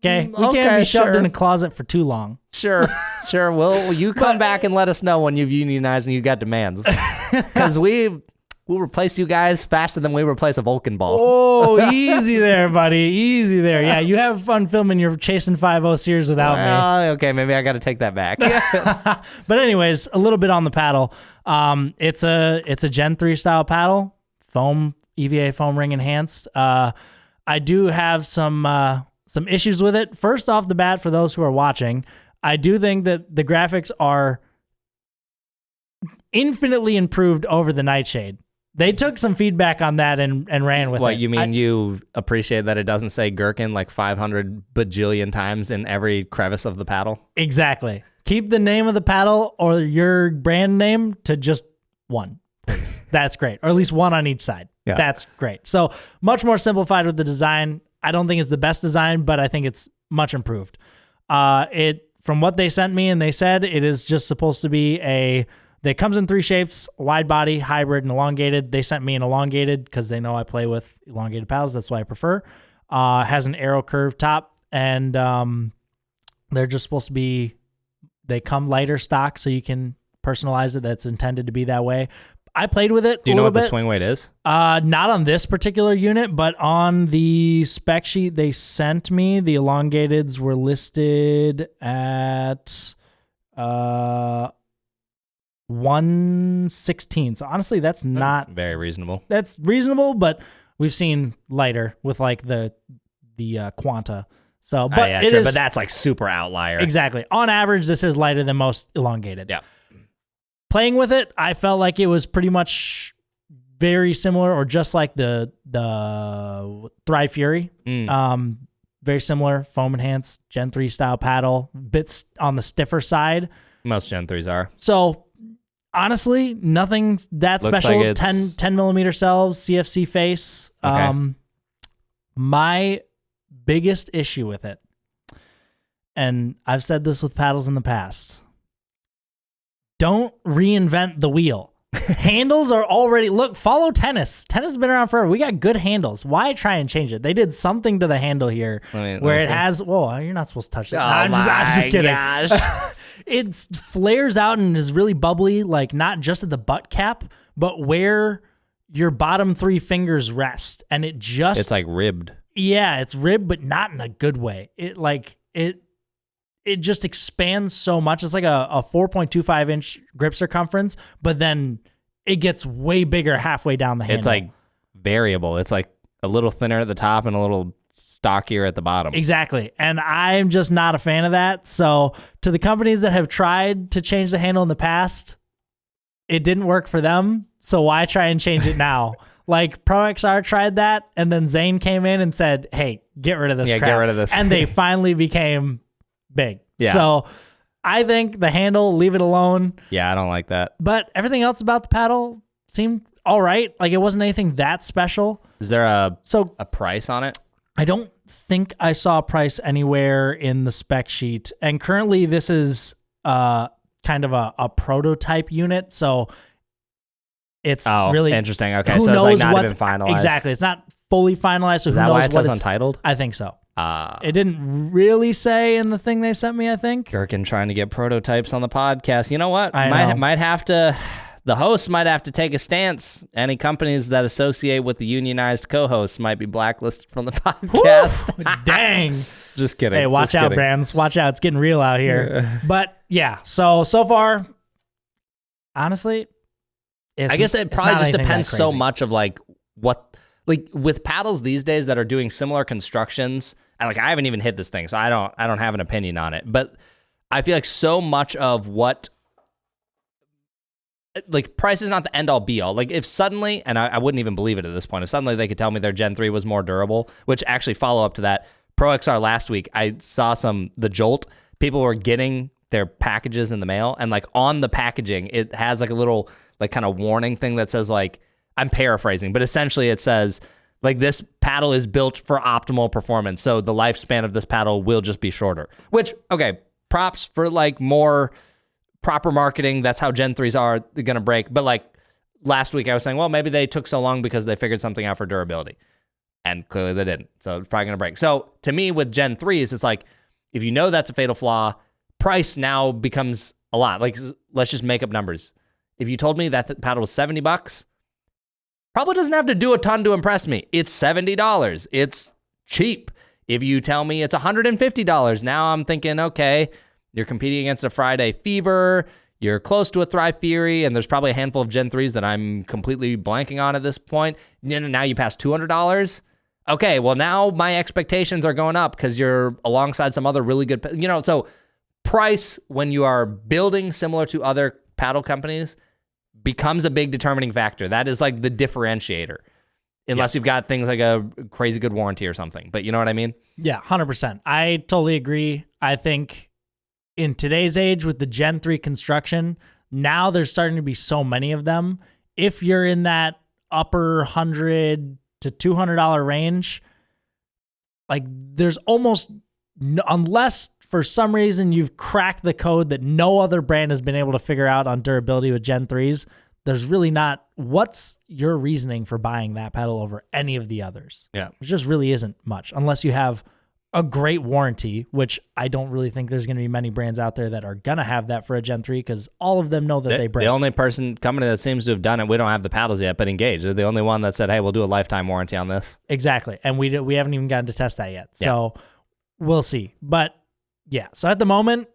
Okay, we can't be shoved in a closet for too long. Sure. Well, you come back and let us know when you've unionized and you got demands, because we'll replace you guys faster than we replace a Vulcan ball. Oh, easy there, buddy. Easy there. Yeah, you have fun filming your Chasing 5-0 series without me. Okay, maybe I got to take that back. But anyways, a little bit on the paddle. It's a Gen 3 style paddle, EVA foam ring enhanced. I do have some issues with it. First off the bat, for those who are watching, I do think that the graphics are infinitely improved over the Nightshade. They took some feedback on that and ran with it. What, you mean you appreciate that it doesn't say Gherkin like 500 bajillion times in every crevice of the paddle? Exactly. Keep the name of the paddle or your brand name to just one, please. That's great. Or at least one on each side. Yeah. That's great. So much more simplified with the design. I don't think it's the best design, but I think it's much improved. From what they sent me and they said, it is just supposed to be that comes in 3 shapes: wide body, hybrid, and elongated. They sent me an elongated because they know I play with elongated paddles. That's why I prefer. Has an arrow curve top, and they're just supposed to be, they come lighter stock so you can personalize it. That's intended to be that way. I played with it. Do you know what the swing weight is? Not on this particular unit, but on the spec sheet they sent me, the elongateds were listed at 116. So honestly, that's not very reasonable. That's reasonable, but we've seen lighter with like the Quanta. So, but but that's like super outlier. Exactly. On average, this is lighter than most elongated. Yeah. Playing with it, I felt like it was pretty much very similar, or just like the Thrive Fury. Very similar, foam enhanced Gen 3 style paddle, bits on the stiffer side. Most Gen 3s are. So honestly, nothing that looks special. Like 10 millimeter cells, CFC face. Okay. My biggest issue with it, and I've said this with paddles in the past, don't reinvent the wheel. Handles are already, follow tennis. Tennis has been around forever. We got good handles. Why try and change it? They did something to the handle here where it has, you're not supposed to touch it. Oh, I'm just kidding. Gosh. It flares out and is really bubbly, like not just at the butt cap, but where your bottom 3 fingers rest. And it's like ribbed. Yeah, it's ribbed, but not in a good way. It just expands so much. It's like a 4.25 inch grip circumference, but then it gets way bigger halfway down the handle. It's like variable. It's like a little thinner at the top and a little stockier at the bottom. Exactly. And I'm just not a fan of that. So to the companies that have tried to change the handle in the past, it didn't work for them. So why try and change it now? Like Pro XR tried that, and then Zane came in and said, hey, get rid of this crap. Get rid of this. And they finally became big. Yeah. So I think the handle, leave it alone. Yeah, I don't like that. But everything else about the paddle seemed all right. Like it wasn't anything that special. Is there a price on it? I don't think I saw a price anywhere in the spec sheet. And currently this is kind of a prototype unit. So it's really interesting. Okay, so it's like not even finalized. Exactly. It's not fully finalized. So is that why it says untitled? I think so. It didn't really say in the thing they sent me, I think. Gherkin trying to get prototypes on the podcast. You know what? I might have to, the hosts might have to take a stance. Any companies that associate with the unionized co-hosts might be blacklisted from the podcast. Dang. Just kidding. Hey, watch out, brands. Watch out. It's getting real out here. But yeah, so far, honestly, I guess it probably just depends so much of like what, like with paddles these days that are doing similar constructions. Like I haven't even hit this thing, so I don't have an opinion on it. But I feel like so much of what, like price is not the end all be all. Like if suddenly, and I wouldn't even believe it at this point, if suddenly they could tell me their Gen 3 was more durable, which actually follow up to that, Pro XR last week, I saw the Jolt, people were getting their packages in the mail, and like on the packaging, it has like a little like kind of warning thing that says like, I'm paraphrasing, but essentially it says like this paddle is built for optimal performance. So the lifespan of this paddle will just be shorter, which, okay, props for like more proper marketing. That's how Gen 3s are going to break. But like last week I was saying, well, maybe they took so long because they figured something out for durability, and clearly they didn't. So it's probably going to break. So to me with Gen 3s, it's like, if you know that's a fatal flaw, price now becomes a lot. Like let's just make up numbers. If you told me that the paddle was $70, probably doesn't have to do a ton to impress me. It's $70. It's cheap. If you tell me it's $150, now I'm thinking, okay, you're competing against a Friday Fever, you're close to a Thrive Fury, and there's probably a handful of Gen 3s that I'm completely blanking on at this point. Now you pass $200. Okay, well now my expectations are going up because you're alongside some other really good, so price when you are building similar to other paddle companies becomes a big determining factor. That is like the differentiator, unless you've got things like a crazy good warranty or something. But you know what I mean? Yeah, 100%. I totally agree. I think in today's age with the Gen 3 construction, now there's starting to be so many of them. If you're in that upper $100 to $200 range, like there's almost, unless for some reason you've cracked the code that no other brand has been able to figure out on durability with Gen 3s, there's really not, what's your reasoning for buying that paddle over any of the others? Yeah. It just really isn't much, unless you have a great warranty, which I don't really think there's going to be many brands out there that are going to have that for a Gen 3, because all of them know that they break. The only company that seems to have done it, we don't have the paddles yet, but Engage, they're the only one that said, hey, we'll do a lifetime warranty on this. Exactly. And we haven't even gotten to test that yet. So we'll see. But yeah, so at the moment,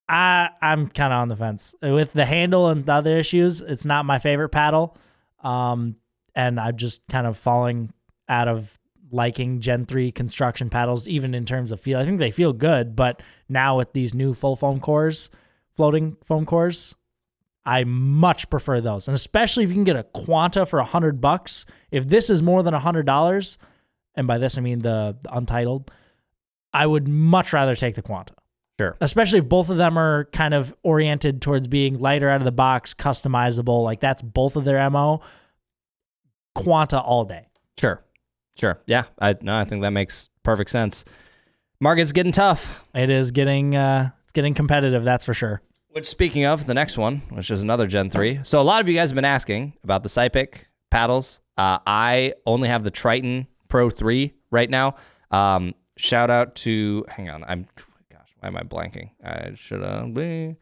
I'm kind of on the fence. With the handle and the other issues, it's not my favorite paddle. And I'm just kind of falling out of liking Gen 3 construction paddles, even in terms of feel. I think they feel good, but now with these new full foam cores, floating foam cores, I much prefer those. And especially if you can get a Quanta for $100. If this is more than $100, and by this I mean the Untitled, I would much rather take the Quanta. Sure. Especially if both of them are kind of oriented towards being lighter out of the box, customizable. Like that's both of their MO. Quanta all day. Sure. Sure. Yeah. I think that makes perfect sense. Market's getting tough. It is getting it's getting competitive, that's for sure. Which, speaking of the next one, which is another Gen 3. So a lot of you guys have been asking about the Sypik paddles. I only have the Triton Pro 3 right now. Shout out to, hang on, why am I blanking? I should be.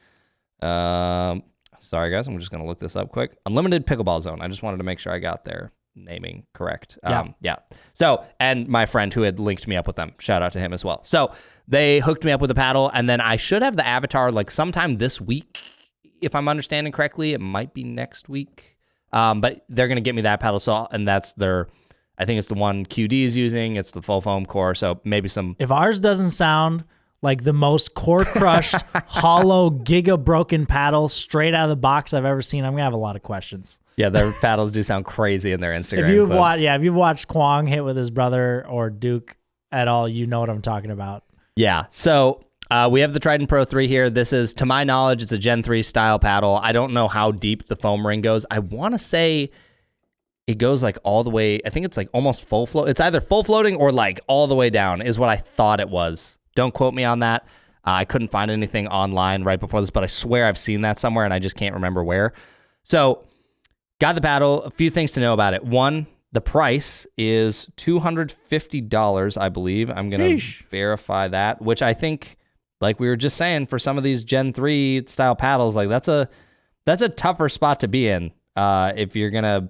Sorry guys, I'm just gonna look this up quick. Unlimited Pickleball Zone. I just wanted to make sure I got their naming correct. Yeah. So, and my friend who had linked me up with them, shout out to him as well. So they hooked me up with a paddle, and then I should have the Avatar like sometime this week, if I'm understanding correctly. It might be next week, but they're gonna get me that paddle. So, and that's I think it's the one QD is using. It's the full foam core. So maybe some. If ours doesn't sound like the most core crushed, hollow, giga broken paddle straight out of the box I've ever seen, I'm gonna have a lot of questions. Yeah, their paddles do sound crazy in their Instagram clips. If you've watched Kwong hit with his brother or Duke at all, you know what I'm talking about. Yeah. So we have the Triton Pro 3 here. This is, to my knowledge, it's a Gen 3 style paddle. I don't know how deep the foam ring goes. I want to say it goes like all the way. I think it's like almost full float. It's either full floating or like all the way down is what I thought it was. Don't quote me on that. I couldn't find anything online right before this, but I swear I've seen that somewhere and I just can't remember where. So got the paddle. A few things to know about it. One, the price is $250, I believe. I'm going to verify that, which I think, like we were just saying, for some of these Gen 3 style paddles, like that's a tougher spot to be in if you're going to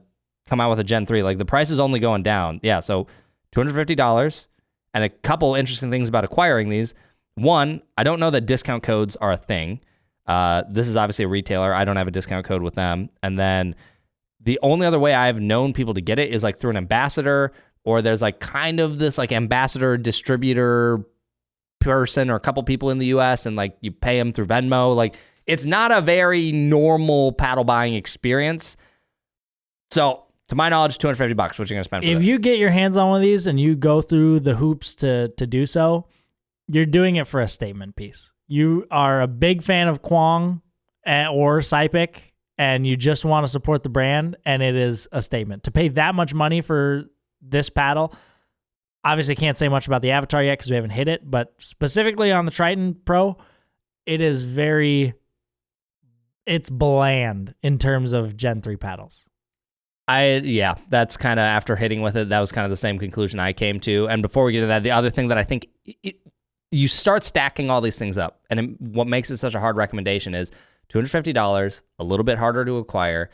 come out with a Gen 3. Like the price is only going down. Yeah, so $250. And a couple interesting things about acquiring these. One, I don't know that discount codes are a thing. This is obviously a retailer. I don't have a discount code with them. And then the only other way I've known people to get it is like through an ambassador, or there's like kind of this like ambassador distributor person or a couple people in the US, and like you pay them through Venmo. Like it's not a very normal paddle buying experience. So to my knowledge, $250, what you're going to spend for If this. you get your hands on one of these and you go through the hoops to do so, you're doing it for a statement piece. You are a big fan of Kwong or Sypik, and you just want to support the brand, and it is a statement. To pay that much money for this paddle, obviously can't say much about the Avatar yet because we haven't hit it, but specifically on the Triton Pro, it's bland in terms of Gen 3 paddles. That's kind of, after hitting with it, that was kind of the same conclusion I came to. And before we get to that, the other thing that I think, you start stacking all these things up, and what makes it such a hard recommendation is $250, a little bit harder to acquire,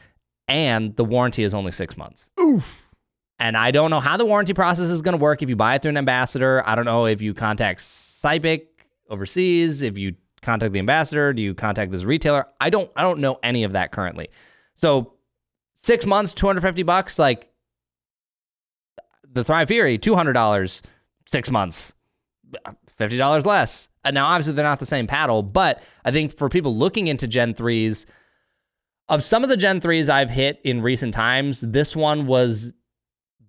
and the warranty is only 6 months. Oof. And I don't know how the warranty process is going to work if you buy it through an ambassador. I don't know if you contact Sypik overseas, if you contact the ambassador, do you contact this retailer? I don't know any of that currently. So 6 months, $250, like the Thrive Fury, $200, 6 months, $50 less. And now, obviously, they're not the same paddle, but I think for people looking into Gen 3s, of some of the Gen 3s I've hit in recent times, this one was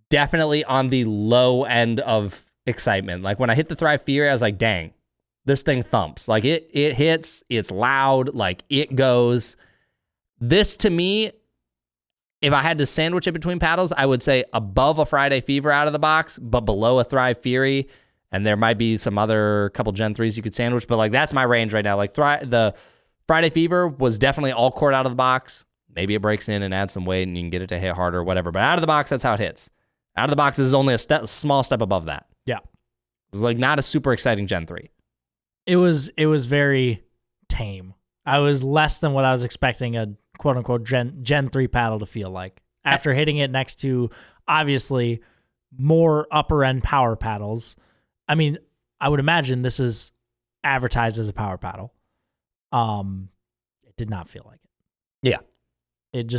definitely on the low end of excitement. Like when I hit the Thrive Fury, I was like, dang, this thing thumps. Like it hits, it's loud, like it goes. This, to me, if I had to sandwich it between paddles, I would say above a Friday Fever out of the box, but below a Thrive Fury. And there might be some other couple Gen 3s you could sandwich, but like that's my range right now. Like the Friday Fever was definitely all cord out of the box. Maybe it breaks in and adds some weight and you can get it to hit harder or whatever. But out of the box, that's how it hits. Out of the box is only a small step above that. Yeah. It's like not a super exciting Gen 3. It was very tame. I was less than what I was expecting a quote unquote Gen 3 paddle to feel like. After hitting it next to obviously more upper end power paddles. I mean, I would imagine this is advertised as a power paddle. It did not feel like it. Yeah.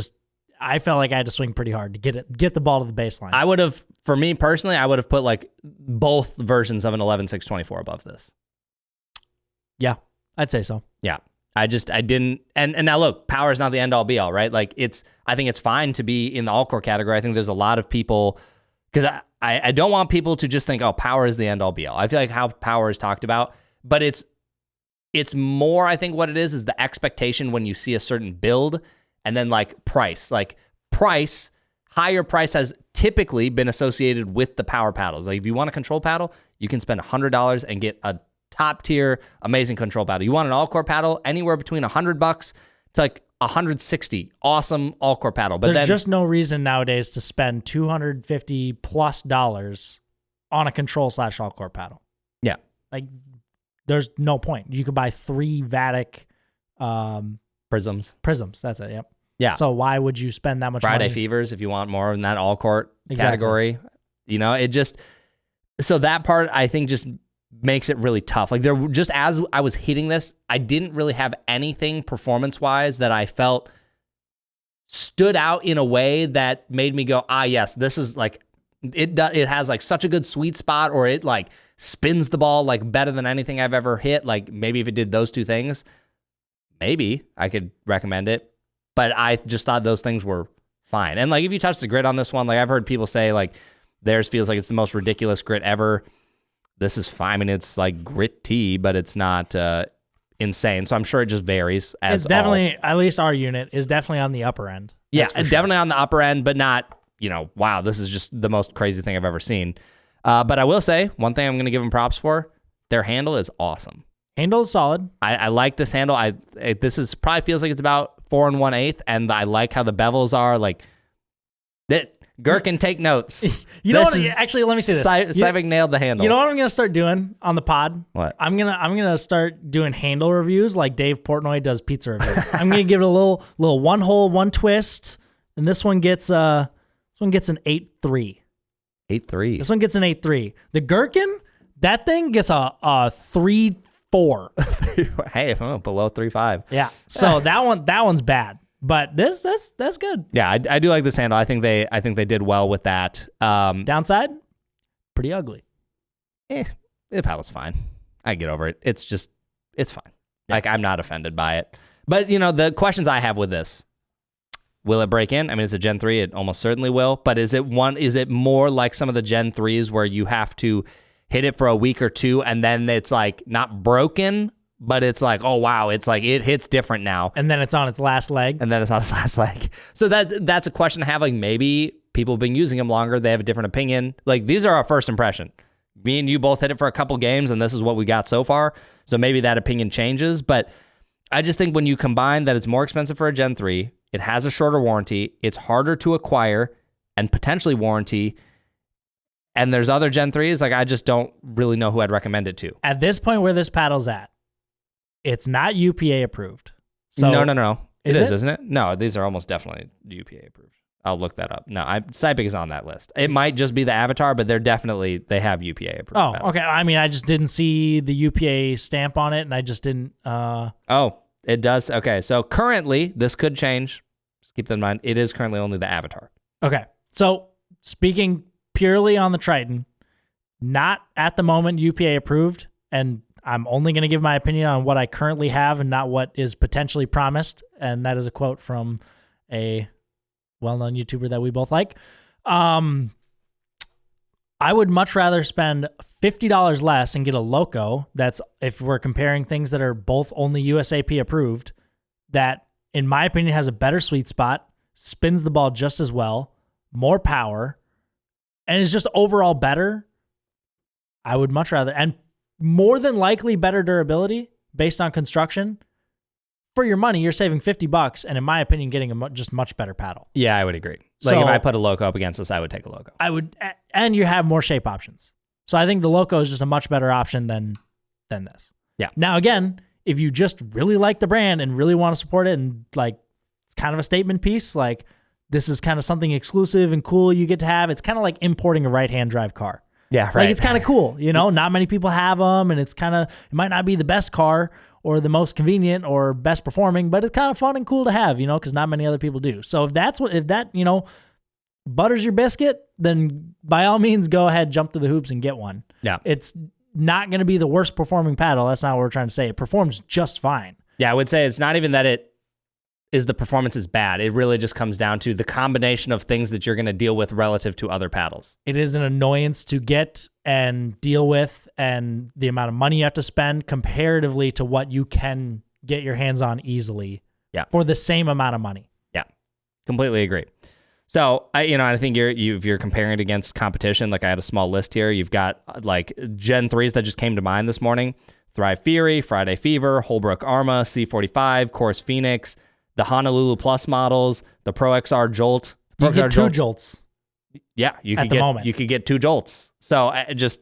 I felt like I had to swing pretty hard to get the ball to the baseline. I would have, for me personally, I would have put like both versions of an 11.624 above this. Yeah, I'd say so. Yeah. I didn't, and now look, power is not the end all be all, right? Like I think it's fine to be in the all core category. I think there's a lot of people, because I don't want people to just think, oh, power is the end all be all. I feel like how power is talked about, but it's more, I think what it is the expectation when you see a certain build, and then like price, higher price has typically been associated with the power paddles. Like if you want a control paddle, you can spend $100 and get a top tier, amazing control paddle. You want an all-core paddle, anywhere between $100 to like $160, awesome all-core paddle. But there's just no reason nowadays to spend $250+ on a control / all-core paddle. Yeah. Like there's no point. You could buy 3 Vatic prisms. That's it. Yep. Yeah. So why would you spend that much Friday money? Fevers, if you want more in that all-court category. You know, it just, so that part I think just makes it really tough. Like just as I was hitting this, I didn't really have anything performance-wise that I felt stood out in a way that made me go, yes, this is like, it has like such a good sweet spot, or it like spins the ball like better than anything I've ever hit. Like maybe if it did those 2 things, maybe I could recommend it. But I just thought those things were fine. And like if you touch the grit on this one, like I've heard people say like theirs feels like it's the most ridiculous grit ever. This is fine. I mean, it's like gritty, but it's not insane. So I'm sure it just varies. It's definitely, at least our unit is definitely on the upper end. Yeah, definitely on the upper end, but not, wow, this is just the most crazy thing I've ever seen. But I will say, one thing I'm going to give them props for, their handle is awesome. Handle is solid. I like this handle. This is probably feels like it's about 4 1/8, and I like how the bevels are. Like that, Gherkin, take notes. You know what? Actually, let me say this. Sypik nailed the handle. You know what I'm gonna start doing on the pod? What? I'm gonna start doing handle reviews like Dave Portnoy does pizza reviews. I'm gonna give it a little 1 hole, 1 twist, and this one gets an 8.3. 8.3. This one gets an 8.3. The Gherkin, that thing gets a 3.4. Hey, below 3.5. Yeah. So that one's bad. But that's good. Yeah, I do like this handle. I think they did well with that. Downside, pretty ugly. The paddle's fine. I get over it. It's fine. Yeah. Like I'm not offended by it. But the questions I have with this: will it break in? I mean, it's a Gen 3. It almost certainly will. But is it more like some of the Gen 3s where you have to hit it for a week or 2 and then it's like not broken, but it's like, oh wow, it's like it hits different now. And then it's on its last leg. So that's a question to have. Like maybe people have been using them longer. They have a different opinion. Like these are our first impression. Me and you both hit it for a couple games and this is what we got so far. So maybe that opinion changes. But I just think when you combine that it's more expensive for a Gen 3, it has a shorter warranty, it's harder to acquire and potentially warranty, and there's other Gen 3s, like I just don't really know who I'd recommend it to. At this point where this paddle's at, it's not UPA approved. So No. It is, isn't it? No, these are almost definitely UPA approved. I'll look that up. No, Sypik is on that list. It might just be the Avatar, but they have UPA approved. Oh, paddles. okay. I mean, I just didn't see the UPA stamp on it, and I just didn't. Oh, it does. Okay, so currently, this could change. Just keep that in mind. It is currently only the Avatar. Okay, so speaking purely on the Triton, not at the moment UPA approved, and I'm only going to give my opinion on what I currently have and not what is potentially promised, and that is a quote from a well-known YouTuber that we both like. I would much rather spend $50 less and get a Loco that's, if we're comparing things that are both only USAP approved, that in my opinion has a better sweet spot, spins the ball just as well, more power, and is just overall better. I would much rather, and more than likely better durability based on construction. For your money, you're saving $50, and in my opinion, getting a just much better paddle. Yeah, I would agree. Like if I put a Loco up against this, I would take a Loco. I would, and you have more shape options. So I think the Loco is just a much better option than this. Yeah. Now again, if you just really like the brand and really want to support it, and like it's kind of a statement piece, like this is kind of something exclusive and cool you get to have. It's kind of like importing a right-hand drive car. Yeah, right. Like it's kind of cool, not many people have them, and it might not be the best car or the most convenient or best performing, but it's kind of fun and cool to have, because not many other people do. So if that, butters your biscuit, then by all means go ahead, jump through the hoops and get one. Yeah. It's not going to be the worst performing paddle. That's not what we're trying to say. It performs just fine. Yeah, I would say it's not even that the performance is bad. It really just comes down to the combination of things that you're going to deal with relative to other paddles. It is an annoyance to get and deal with, and the amount of money you have to spend comparatively to what you can get your hands on easily. Yeah. For the same amount of money. Yeah, completely agree. So I think if you're comparing it against competition, like I had a small list here. You've got like Gen 3s that just came to mind this morning: Thrive Fury, Friday Fever, Holbrook Arma, C45, Course Phoenix, the Honolulu Plus models, the Pro XR Jolt. You get two Jolts. Yeah, you could get 2 Jolts. So it just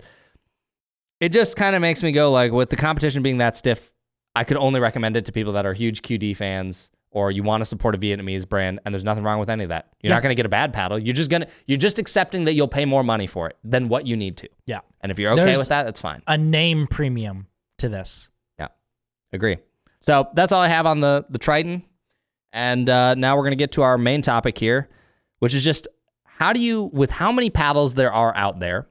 kind of makes me go, like, with the competition being that stiff, I could only recommend it to people that are huge QD fans, or you want to support a Vietnamese brand, and there's nothing wrong with any of that. You're not going to get a bad paddle. You're just accepting that you'll pay more money for it than what you need to. Yeah. And if you're okay with that, that's fine. A name premium to this. Yeah. Agree. So that's all I have on the Triton. And now we're going to get to our main topic here, which is just with how many paddles there are out there,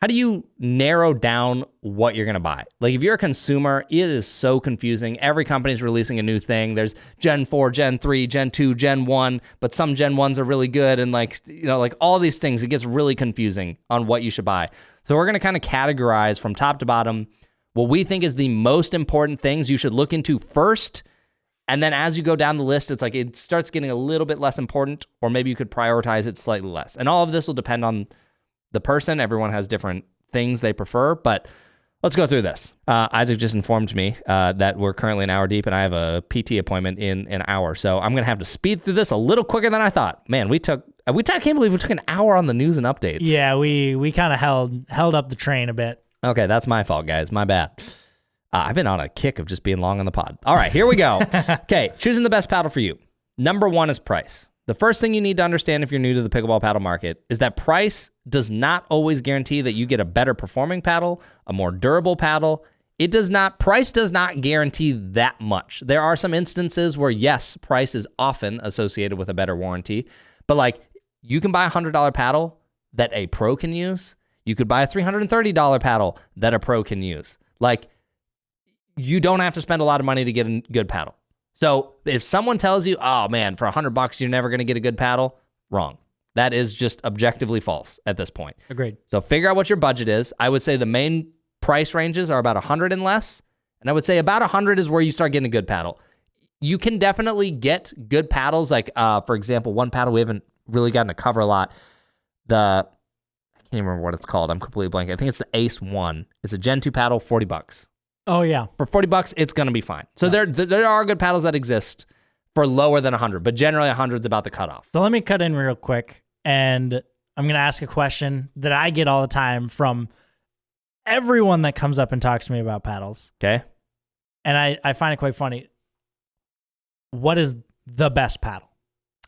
how do you narrow down what you're going to buy? Like, if you're a consumer, it is so confusing. Every company's releasing a new thing. There's Gen 4, Gen 3, Gen 2, Gen 1, but some Gen 1s are really good. And like all these things, it gets really confusing on what you should buy. So we're going to kind of categorize from top to bottom what we think is the most important things you should look into first. And then as you go down the list, it's like it starts getting a little bit less important, or maybe you could prioritize it slightly less. And all of this will depend on the person. Everyone has different things they prefer, but let's go through this. Isaac just informed me that we're currently an hour deep, and I have a PT appointment in an hour. So I'm going to have to speed through this a little quicker than I thought. Man, I can't believe we took an hour on the news and updates. Yeah, we kind of held up the train a bit. Okay, that's my fault, guys. My bad. I've been on a kick of just being long on the pod. All right, here we go. Okay, choosing the best paddle for you. Number 1 is price. The first thing you need to understand if you're new to the pickleball paddle market is that price does not always guarantee that you get a better performing paddle, a more durable paddle. Price does not guarantee that much. There are some instances where, yes, price is often associated with a better warranty, but like, you can buy a $100 paddle that a pro can use. You could buy a $330 paddle that a pro can use. Like, you don't have to spend a lot of money to get a good paddle. So if someone tells you, oh man, for $100 you're never going to get a good paddle, wrong. That is just objectively false at this point. Agreed. So figure out what your budget is. I would say the main price ranges are about 100 and less, and I would say about 100 is where you start getting a good paddle. You can definitely get good paddles. Like, for example, one paddle we haven't really gotten to cover a lot. I can't even remember what it's called. I'm completely blanking. I think it's the Ace 1. It's a Gen 2 paddle, $40. Oh, yeah. For $40, it's going to be fine. So there are good paddles that exist for lower than 100, but generally 100 is about the cutoff. So let me cut in real quick, and I'm going to ask a question that I get all the time from everyone that comes up and talks to me about paddles. Okay. And I find it quite funny. What is the best paddle?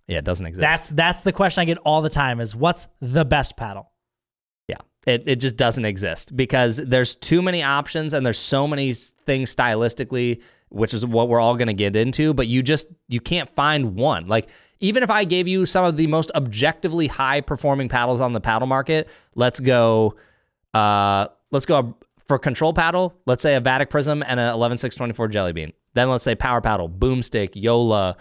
Yeah, it doesn't exist. That's the question I get all the time is, what's the best paddle? It just doesn't exist because there's too many options and there's so many things stylistically, which is what we're all going to get into, but you can't find one. Like, even if I gave you some of the most objectively high performing paddles on the paddle market, let's go for control paddle, let's say a Vatic Prism and a 11.624 Jelly Bean. Then let's say power paddle, Boomstik, Yola,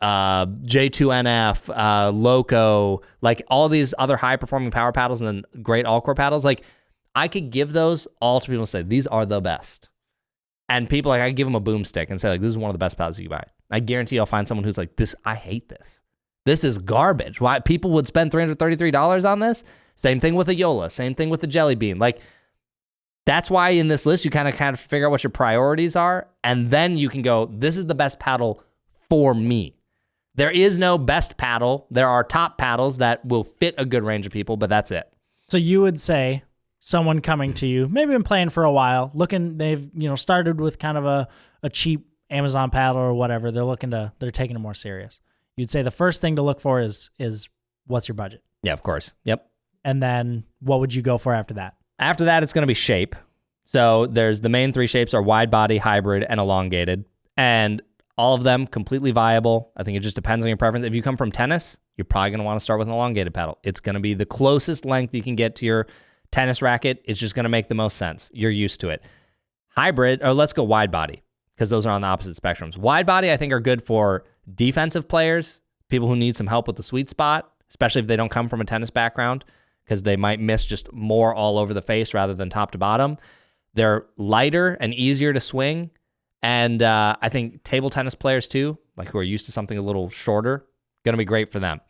J2NF, Loco, like all these other high performing power paddles and then great all-core paddles. Like, I could give those all to people and say, these are the best. And people, like, I could give them a Boomstik and say, like, this is one of the best paddles you can buy. I guarantee I'll find someone who's like, I hate this. This is garbage. Why people would spend $333 on this? Same thing with a Yola. Same thing with the Jelly Bean. Like, that's why in this list, you kind of figure out what your priorities are. And then you can go, this is the best paddle for me. There is no best paddle. There are top paddles that will fit a good range of people, but that's it. So you would say someone coming to you, maybe been playing for a while, they've started with kind of a cheap Amazon paddle or whatever. They're taking it more serious. You'd say the first thing to look for is what's your budget? Yeah, of course. Yep. And then what would you go for after that? After that, it's going to be shape. So there's the main 3 shapes are wide body, hybrid, and elongated. And all of them completely viable. I think it just depends on your preference. If you come from tennis, you're probably going to want to start with an elongated paddle. It's going to be the closest length you can get to your tennis racket. It's just going to make the most sense. You're used to it. Hybrid, or let's go wide body, because those are on the opposite spectrums. Wide body, I think, are good for defensive players, people who need some help with the sweet spot, especially if they don't come from a tennis background, because they might miss just more all over the face rather than top to bottom. They're lighter and easier to swing. And I think table tennis players too, like who are used to something a little shorter, going to be great for them.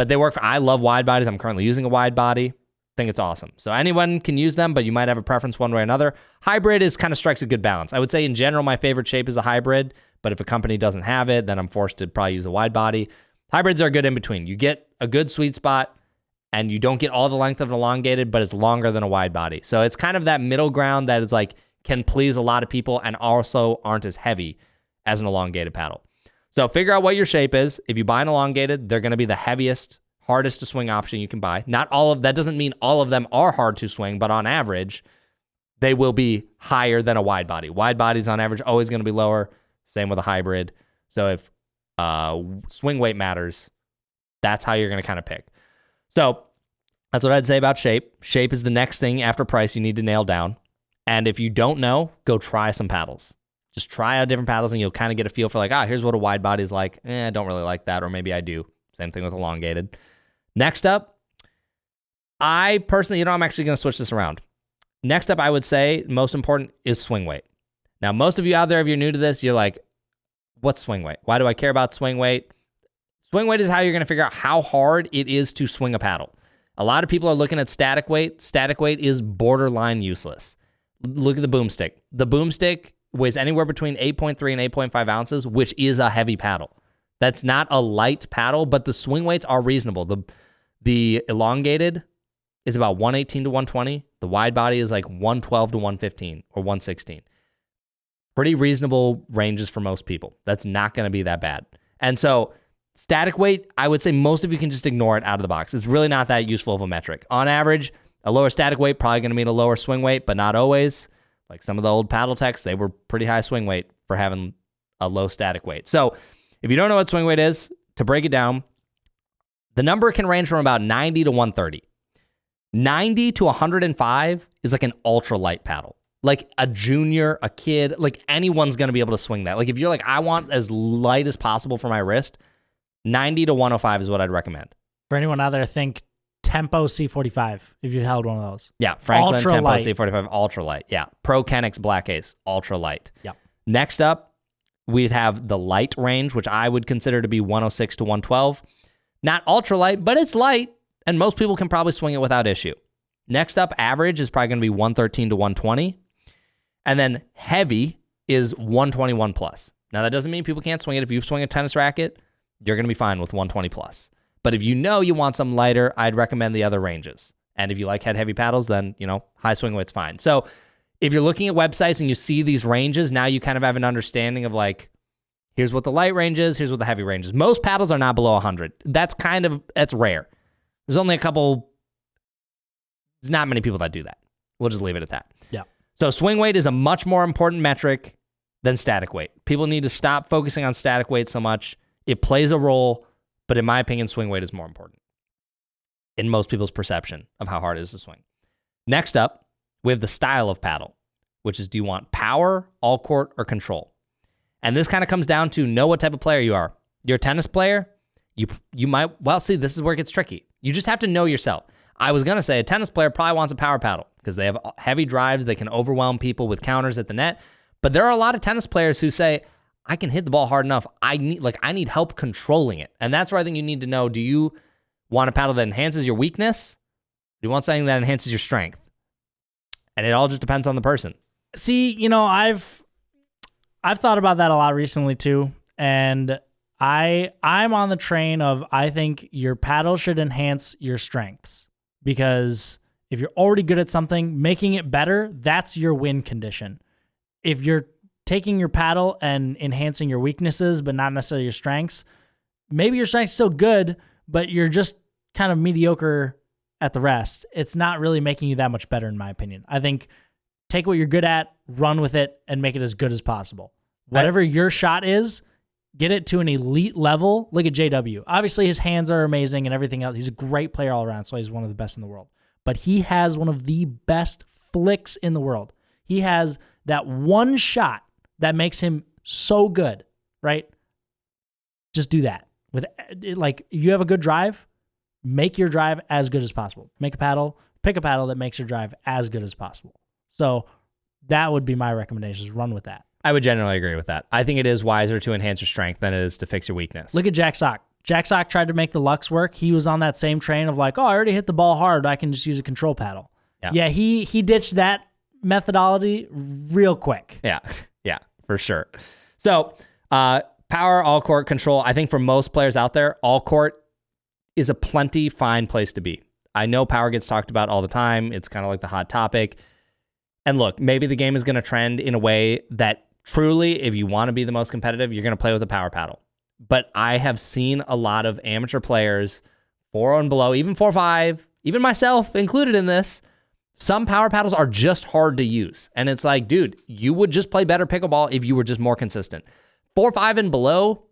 But they work I love wide bodies. I'm currently using a wide body. Think it's awesome. So anyone can use them, but you might have a preference one way or another. Hybrid kind of strikes a good balance. I would say in general, my favorite shape is a hybrid, but if a company doesn't have it, then I'm forced to probably use a wide body. Hybrids are good in between. You get a good sweet spot and you don't get all the length of an elongated, but it's longer than a wide body. So it's kind of that middle ground that is like, can please a lot of people and also aren't as heavy as an elongated paddle. So figure out what your shape is. If you buy an elongated, they're going to be the heaviest, hardest to swing option you can buy. Not all of that doesn't mean all of them are hard to swing, but on average, they will be higher than a wide body. Wide bodies on average always going to be lower. Same with a hybrid. So if swing weight matters, that's how you're going to kind of pick. So that's what I'd say about shape. Shape is the next thing after price you need to nail down. And if you don't know, go try some paddles. Just try out different paddles and you'll kind of get a feel for like, here's what a wide body is like. I don't really like that. Or maybe I do. Same thing with elongated. Next up, I personally, I'm actually going to switch this around. Next up, I would say most important is swing weight. Now, most of you out there, if you're new to this, you're like, what's swing weight? Why do I care about swing weight? Swing weight is how you're going to figure out how hard it is to swing a paddle. A lot of people are looking at static weight. Static weight is borderline useless. Look at the Boomstik. The Boomstik weighs anywhere between 8.3 and 8.5 ounces, which is a heavy paddle. That's not a light paddle, but the swing weights are reasonable. The elongated is about 118 to 120. The wide body is like 112 to 115 or 116. Pretty reasonable ranges for most people. That's not going to be that bad. And so static weight, I would say most of you can just ignore it out of the box. It's really not that useful of a metric. On average, a lower static weight probably going to mean a lower swing weight, but not always. Like some of the old paddle techs, they were pretty high swing weight for having a low static weight. So if you don't know what swing weight is, to break it down, the number can range from about 90 to 130. 90 to 105 is like an ultra light paddle. Like a junior, a kid, like anyone's going to be able to swing that. Like if you're like, I want as light as possible for my wrist, 90 to 105 is what I'd recommend. For anyone out there, think Tempo C45, if you held one of those. Yeah, Franklin Ultra Tempo light. C45, ultra light. Yeah, Pro Kenix Black Ace, ultra light. Yep. Next up, we'd have the light range, which I would consider to be 106 to 112. Not ultra light, but it's light, and most people can probably swing it without issue. Next up, average is probably going to be 113 to 120. And then heavy is 121 plus. Now, that doesn't mean people can't swing it. If you swing a tennis racket, you're going to be fine with 120 plus. But if you know you want some lighter, I'd recommend the other ranges. And if you like heavy paddles, then, high swing weight's fine. So if you're looking at websites and you see these ranges, now you kind of have an understanding of like, here's what the light range is, here's what the heavy range is. Most paddles are not below 100. That's rare. There's only there's not many people that do that. We'll just leave it at that. Yeah. So swing weight is a much more important metric than static weight. People need to stop focusing on static weight so much. It plays a role, but in my opinion, swing weight is more important in most people's perception of how hard it is to swing. Next up, we have the style of paddle, which is, do you want power, all court, or control? And this kind of comes down to know what type of player you are. You're a tennis player, you might, see, this is where it gets tricky. You just have to know yourself. I was going to say a tennis player probably wants a power paddle because they have heavy drives. They can overwhelm people with counters at the net. But there are a lot of tennis players who say, I can hit the ball hard enough. I need help controlling it. And that's where I think you need to know, do you want a paddle that enhances your weakness? Do you want something that enhances your strength? And it all just depends on the person. See, I've thought about that a lot recently too. And I'm on the train of, I think your paddle should enhance your strengths, because if you're already good at something, making it better, that's your win condition. If you're taking your paddle and enhancing your weaknesses, but not necessarily your strengths, maybe your strength's still good, but you're just kind of mediocre at the rest. It's not really making you that much better, in my opinion. I think take what you're good at, run with it, and make it as good as possible. Whatever your shot is, get it to an elite level. Look at JW. Obviously, his hands are amazing and everything else. He's a great player all around, so he's one of the best in the world. But he has one of the best flicks in the world. He has that one shot that makes him so good, right? Just do that. You have a good drive, make your drive as good as possible. Pick a paddle that makes your drive as good as possible. So that would be my recommendation, is run with that. I would generally agree with that. I think it is wiser to enhance your strength than it is to fix your weakness. Look at Jack Sock. Jack Sock tried to make the Lux work. He was on that same train of like, oh, I already hit the ball hard. I can just use a control paddle. Yeah, he ditched that methodology real quick. Yeah, for sure. So power, all court, control. I think for most players out there, all court is a plenty fine place to be. I know power gets talked about all the time. It's kind of like the hot topic. And look, maybe the game is going to trend in a way that truly, if you want to be the most competitive, you're going to play with a power paddle. But I have seen a lot of amateur players, 4 and below, even 4-5, even myself included in this. Some power paddles are just hard to use. And it's like, dude, you would just play better pickleball if you were just more consistent. 4-5 and below,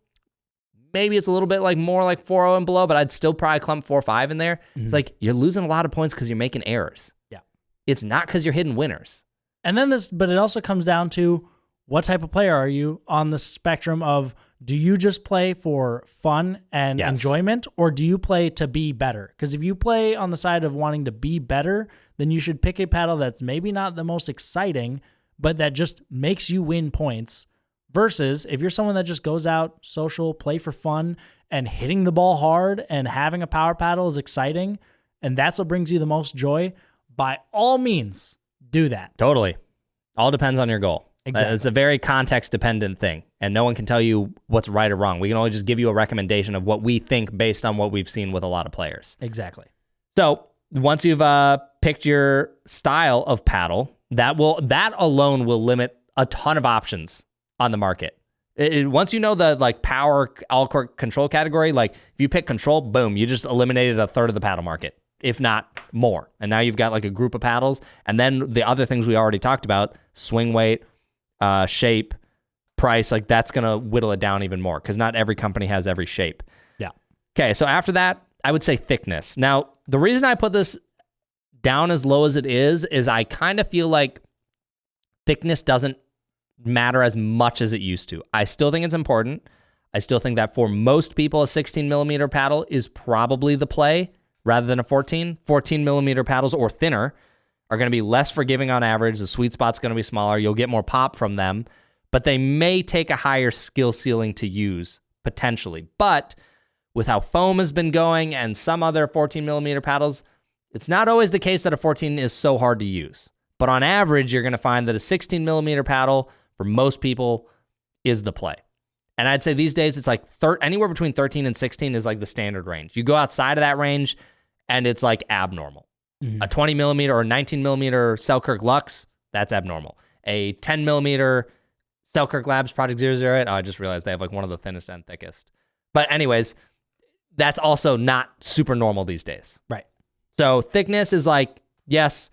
maybe it's a little bit like more like 4-0 and below, but I'd still probably clump 4-5 in there. Mm-hmm. It's like you're losing a lot of points because you're making errors. Yeah. It's not because you're hitting winners. And then but it also comes down to what type of player are you on the spectrum of, do you just play for fun and enjoyment, or do you play to be better? Because if you play on the side of wanting to be better, then you should pick a paddle that's maybe not the most exciting, but that just makes you win points. Versus if you're someone that just goes out, social, play for fun, and hitting the ball hard and having a power paddle is exciting, and that's what brings you the most joy, by all means, do that. Totally. All depends on your goal. Exactly. It's a very context-dependent thing, and no one can tell you what's right or wrong. We can only just give you a recommendation of what we think based on what we've seen with a lot of players. Exactly. So once you've picked your style of paddle, that alone will limit a ton of options on the market. Once you know the like power all-court control category, like if you pick control, boom, you just eliminated a third of the paddle market, if not more. And now you've got like a group of paddles, and then the other things we already talked about, swing weight, shape, price, like that's going to whittle it down even more because not every company has every shape. Yeah. Okay, so after that, I would say thickness. Now, the reason I put this down as low as it is I kind of feel like thickness doesn't matter as much as it used to. I still think it's important. I still think that for most people, a 16 millimeter paddle is probably the play rather than a 14. 14 millimeter paddles or thinner are going to be less forgiving on average. The sweet spot's going to be smaller. You'll get more pop from them, but they may take a higher skill ceiling to use potentially. But with how foam has been going and some other 14 millimeter paddles, it's not always the case that a 14 is so hard to use. But on average, you're going to find that a 16 millimeter paddle for most people is the play. And I'd say these days it's like anywhere between 13 and 16 is like the standard range. You go outside of that range and it's like abnormal. Mm-hmm. A 20 millimeter or 19 millimeter Selkirk Lux, that's abnormal. A 10 millimeter Selkirk Labs Project 008, I just realized they have like one of the thinnest and thickest. But anyways, that's also not super normal these days. Right. So thickness is like, yes,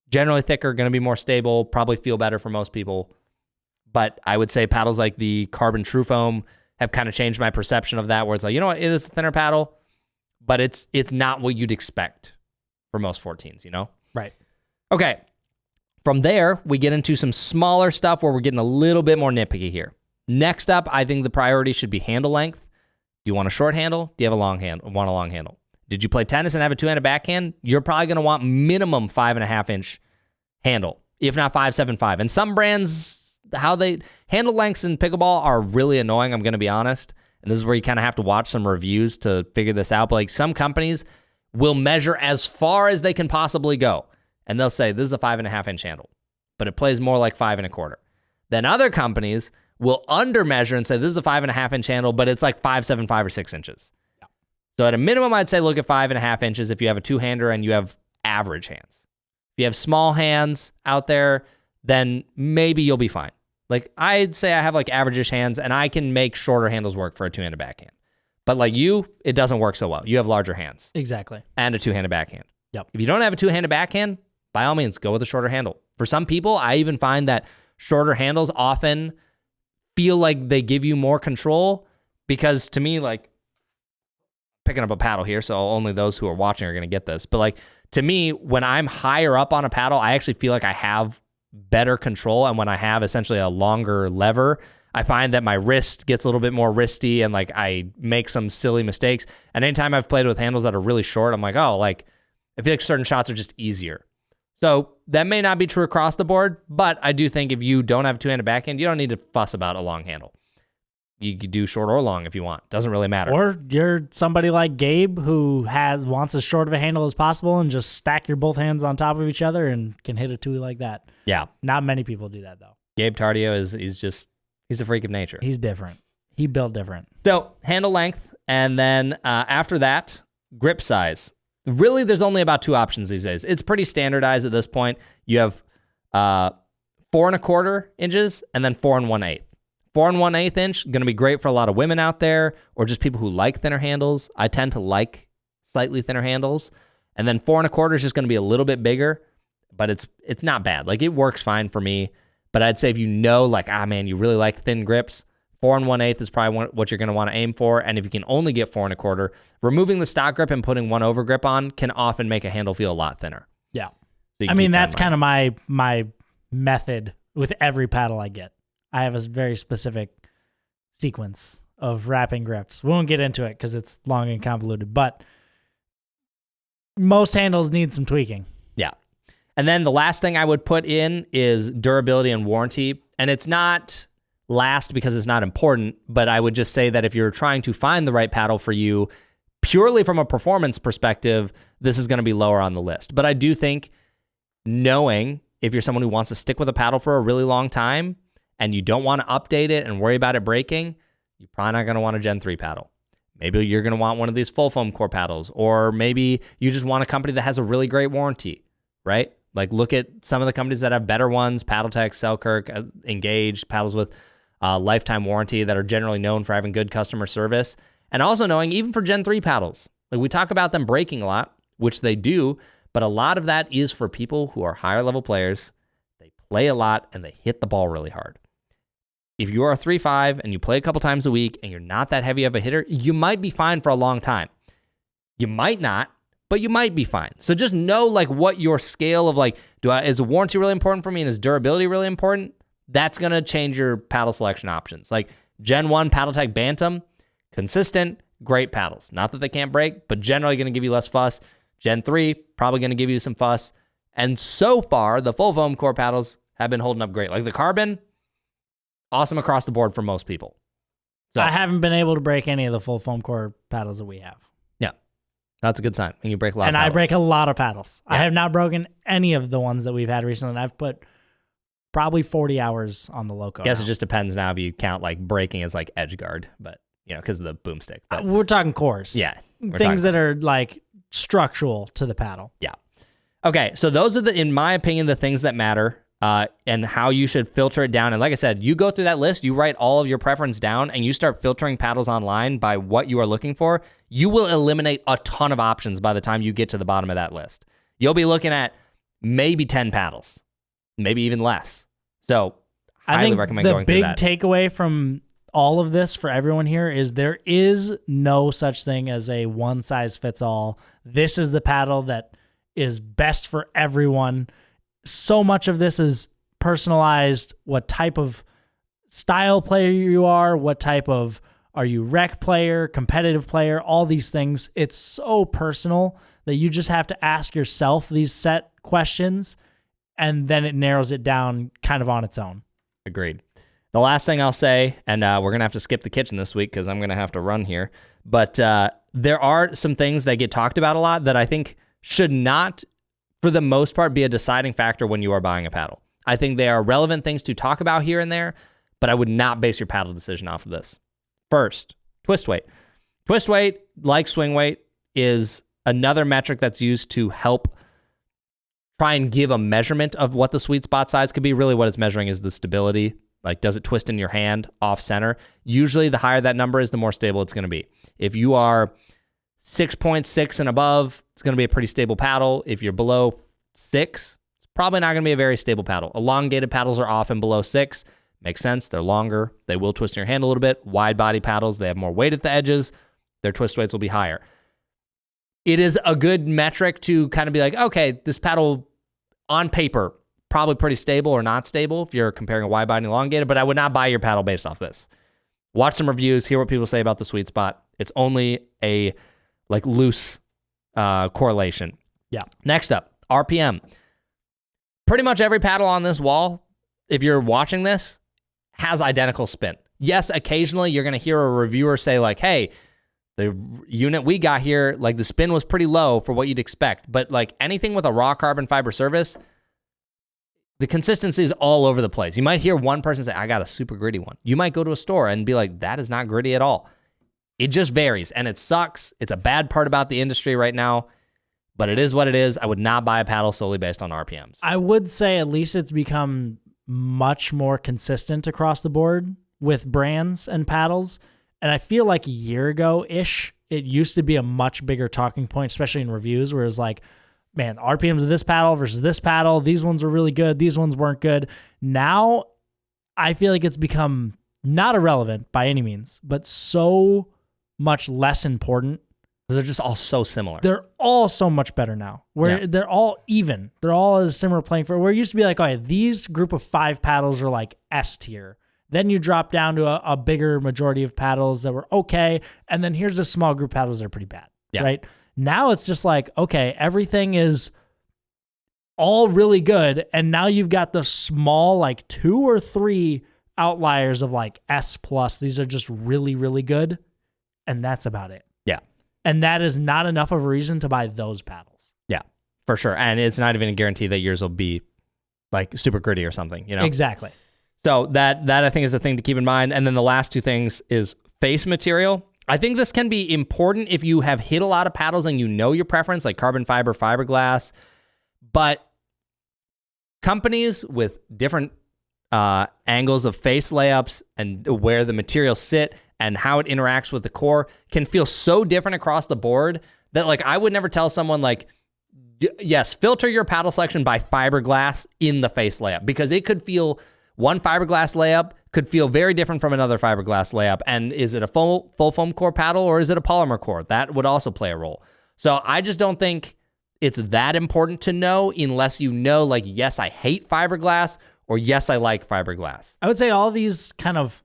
generally thicker, going to be more stable, probably feel better for most people. But I would say paddles like the Carbon True Foam have kind of changed my perception of that, where it's like, you know what, it is a thinner paddle, but it's not what you'd expect for most 14s, you know? Right. Okay. From there, we get into some smaller stuff where we're getting a little bit more nitpicky here. Next up, I think the priority should be handle length. Do you want a short handle? Do you have a long handle? Did you play tennis and have a two-handed backhand? You're probably going to want minimum 5.5-inch handle, if not 5.75. And some brands, how they handle lengths in pickleball are really annoying, I'm going to be honest. And this is where you kind of have to watch some reviews to figure this out. But like some companies will measure as far as they can possibly go. And they'll say, this is a 5.5-inch handle, but it plays more like 5.25. Then other companies will undermeasure and say, this is a 5.5-inch handle, but it's like 5.75 or 6 inches. Yeah. So at a minimum, I'd say look at 5.5 inches if you have a two-hander and you have average hands. If you have small hands out there, then maybe you'll be fine. Like I'd say I have like average-ish hands and I can make shorter handles work for a two-handed backhand. But like you, it doesn't work so well. You have larger hands. Exactly. And a two-handed backhand. Yep. If you don't have a two-handed backhand, by all means, go with a shorter handle. For some people, I even find that shorter handles often feel like they give you more control because to me, like, picking up a paddle here, so only those who are watching are going to get this. But like, to me, when I'm higher up on a paddle, I actually feel like I have better control. And when I have essentially a longer lever, I find that my wrist gets a little bit more wristy and like I make some silly mistakes. And anytime I've played with handles that are really short, I'm like, oh, like I feel like certain shots are just easier. So that may not be true across the board, but I do think if you don't have a two-handed backhand, you don't need to fuss about a long handle. You could do short or long if you want. Doesn't really matter. Or you're somebody like Gabe who wants as short of a handle as possible and just stack your both hands on top of each other and can hit a tui like that. Yeah. Not many people do that, though. Gabe Tardio he's a freak of nature. He's different. He built different. So handle length, and then after that, grip size. Really, there's only about 2 options these days. It's pretty standardized at this point. You have 4.25 inches and then 4 1/8. 4 1/8 inch, going to be great for a lot of women out there or just people who like thinner handles. I tend to like slightly thinner handles. And then 4 1/4 is just going to be a little bit bigger, but it's not bad. Like, it works fine for me. But I'd say if you know, like, man, you really like thin grips, 4 1/8 is probably what you're going to want to aim for. And if you can only get 4 1/4, removing the stock grip and putting one over grip on can often make a handle feel a lot thinner. Yeah. So I mean, that's kind of my method with every paddle I get. I have a very specific sequence of wrapping grips. We won't get into it because it's long and convoluted, but most handles need some tweaking. Yeah. And then the last thing I would put in is durability and warranty. And it's not last because it's not important, but I would just say that if you're trying to find the right paddle for you, purely from a performance perspective, this is going to be lower on the list. But I do think knowing if you're someone who wants to stick with a paddle for a really long time and you don't want to update it and worry about it breaking, you're probably not going to want a Gen 3 paddle. Maybe you're going to want one of these full foam core paddles, or maybe you just want a company that has a really great warranty, right? Like, look at some of the companies that have better ones, Paddletech, Selkirk, Engaged, paddles with lifetime warranty that are generally known for having good customer service. And also knowing, even for Gen 3 paddles, like, we talk about them breaking a lot, which they do, but a lot of that is for people who are higher level players. They play a lot and they hit the ball really hard. If you are a 3.5 and you play a couple times a week and you're not that heavy of a hitter, you might be fine for a long time. You might not, but you might be fine. So just know, like, what your scale of, like, is a warranty really important for me and is durability really important? That's going to change your paddle selection options. Like Gen 1 Paddletech Bantam, consistent, great paddles. Not that they can't break, but generally going to give you less fuss. Gen 3, probably going to give you some fuss. And so far, the full foam core paddles have been holding up great. Like the Carbon, awesome across the board for most people. So, I haven't been able to break any of the full foam core paddles that we have. Yeah, that's a good sign. And you break a lot and of paddles. I break a lot of paddles. Yeah. I have not broken any of the ones that we've had recently. And I've put probably 40 hours on the Loco. I guess it just depends now if you count, like, breaking as, like, edge guard, but, you know, because of the Boomstik. But we're talking cores. Yeah. Things that are, like, structural to the paddle. Yeah. Okay, so those are, in my opinion, the things that matter and how you should filter it down. And like I said, you go through that list, you write all of your preference down, and you start filtering paddles online by what you are looking for. You will eliminate a ton of options by the time you get to the bottom of that list. You'll be looking at maybe 10 paddles, maybe even less. So I highly recommend going through that. The big takeaway from all of this for everyone here is there is no such thing as a one size fits all. This is the paddle that is best for everyone. So much of this is personalized. What type of style player you are, what type of, are you rec player, competitive player, all these things. It's so personal that you just have to ask yourself these set questions, and then it narrows it down kind of on its own. Agreed. The last thing I'll say, and we're going to have to skip the kitchen this week because I'm going to have to run here, but there are some things that get talked about a lot that I think should not, for the most part, be a deciding factor when you are buying a paddle. I think they are relevant things to talk about here and there, but I would not base your paddle decision off of this. First, twist weight. Twist weight, like swing weight, is another metric that's used to help try and give a measurement of what the sweet spot size could be. Really what it's measuring is the stability. Like, does it twist in your hand off center? Usually the higher that number is, the more stable it's going to be. If you are 6.6 and above, it's going to be a pretty stable paddle. If you're below 6, it's probably not going to be a very stable paddle. Elongated paddles are often below 6. Makes sense. They're longer. They will twist in your hand a little bit. Wide body paddles, they have more weight at the edges. Their twist weights will be higher. It is a good metric to kind of be like, okay, this paddle on paper, probably pretty stable or not stable if you're comparing a wide body and elongated, but I would not buy your paddle based off this. Watch some reviews, hear what people say about the sweet spot. It's only a loose correlation. Yeah. Next up, RPM. Pretty much every paddle on this wall, if you're watching this, has identical spin. Yes, occasionally you're going to hear a reviewer say like, hey, the unit we got here, like the spin was pretty low for what you'd expect. But like anything with a raw carbon fiber surface, the consistency is all over the place. You might hear one person say, I got a super gritty one. You might go to a store and be like, that is not gritty at all. It just varies, and it sucks. It's a bad part about the industry right now, but it is what it is. I would not buy a paddle solely based on RPMs. I would say at least it's become much more consistent across the board with brands and paddles. And I feel like a year ago-ish, it used to be a much bigger talking point, especially in reviews, where it's like, man, RPMs of this paddle versus this paddle, these ones were really good, these ones weren't good. Now, I feel like it's become not irrelevant by any means, but so much less important. They're just all so similar. They're all so much better now. They're all even. They're all a similar playing field. Where it used to be like, okay, these group of 5 paddles are like S tier. Then you drop down to a bigger majority of paddles that were okay. And then here's a small group of paddles that are pretty bad, right? Now it's just like, okay, everything is all really good. And now you've got the small, like 2 or 3 outliers of like S+. These are just really, really good. And that's about it. Yeah. And that is not enough of a reason to buy those paddles. Yeah, for sure. And it's not even a guarantee that yours will be like super gritty or something, you know? Exactly. So that I think is the thing to keep in mind. And then the last 2 things is face material. I think this can be important if you have hit a lot of paddles and you know your preference, like carbon fiber, fiberglass. But companies with different angles of face layups and where the materials sit and how it interacts with the core can feel so different across the board that like I would never tell someone like, yes, filter your paddle selection by fiberglass in the face layup, because it could feel, one fiberglass layup could feel very different from another fiberglass layup. And is it a full foam core paddle or is it a polymer core? That would also play a role. So I just don't think it's that important to know unless you know, like, yes, I hate fiberglass, or yes, I like fiberglass. I would say all these kind of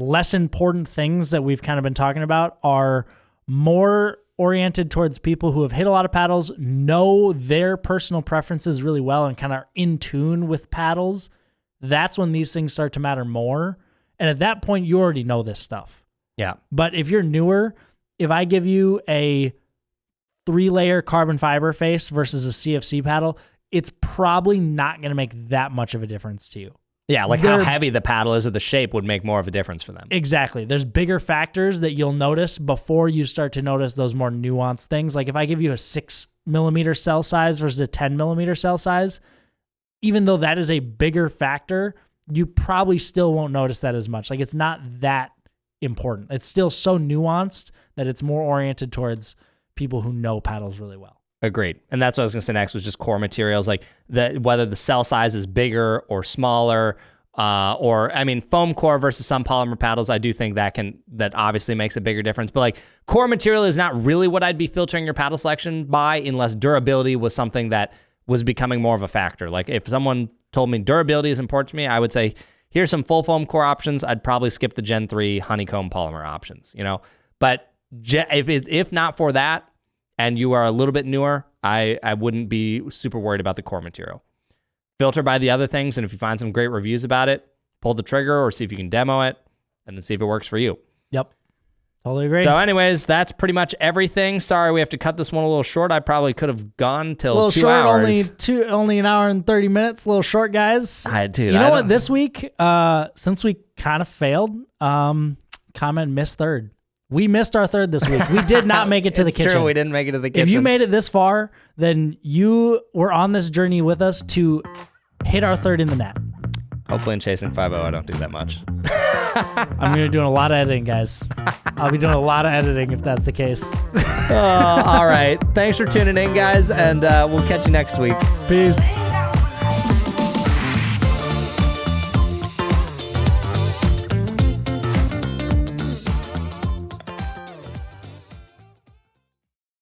less important things that we've kind of been talking about are more oriented towards people who have hit a lot of paddles, know their personal preferences really well, and kind of are in tune with paddles. That's when these things start to matter more. And at that point, you already know this stuff. Yeah. But if you're newer, if I give you a 3-layer carbon fiber face versus a CFC paddle, it's probably not going to make that much of a difference to you. Yeah, like how heavy the paddle is or the shape would make more of a difference for them. Exactly. There's bigger factors that you'll notice before you start to notice those more nuanced things. Like if I give you a 6mm cell size versus a 10mm cell size, even though that is a bigger factor, you probably still won't notice that as much. Like it's not that important. It's still so nuanced that it's more oriented towards people who know paddles really well. Agreed. And that's what I was going to say next was just core materials, like whether the cell size is bigger or smaller, or I mean, foam core versus some polymer paddles. I do think that obviously makes a bigger difference. But like core material is not really what I'd be filtering your paddle selection by, unless durability was something that was becoming more of a factor. Like if someone told me durability is important to me, I would say, here's some full foam core options. I'd probably skip the Gen 3 honeycomb polymer options, you know? But if not for that, and you are a little bit newer, I wouldn't be super worried about the core material. Filter by the other things, and if you find some great reviews about it, pull the trigger or see if you can demo it, and then see if it works for you. Yep. Totally agree. So anyways, that's pretty much everything. Sorry, we have to cut this one a little short. I probably could have gone till 2 hours. Only an hour and 30 minutes. A little short, guys. You know what? This week, since we kind of failed, comment missed third. We missed our third this week. We did not make it to the kitchen. It's true, we didn't make it to the kitchen. If you made it this far, then you were on this journey with us to hit our third in the net. Hopefully in Chasing 5-0, I don't do that much. I'm going to be doing a lot of editing, guys. I'll be doing a lot of editing if that's the case. All right. Thanks for tuning in, guys, and we'll catch you next week. Peace.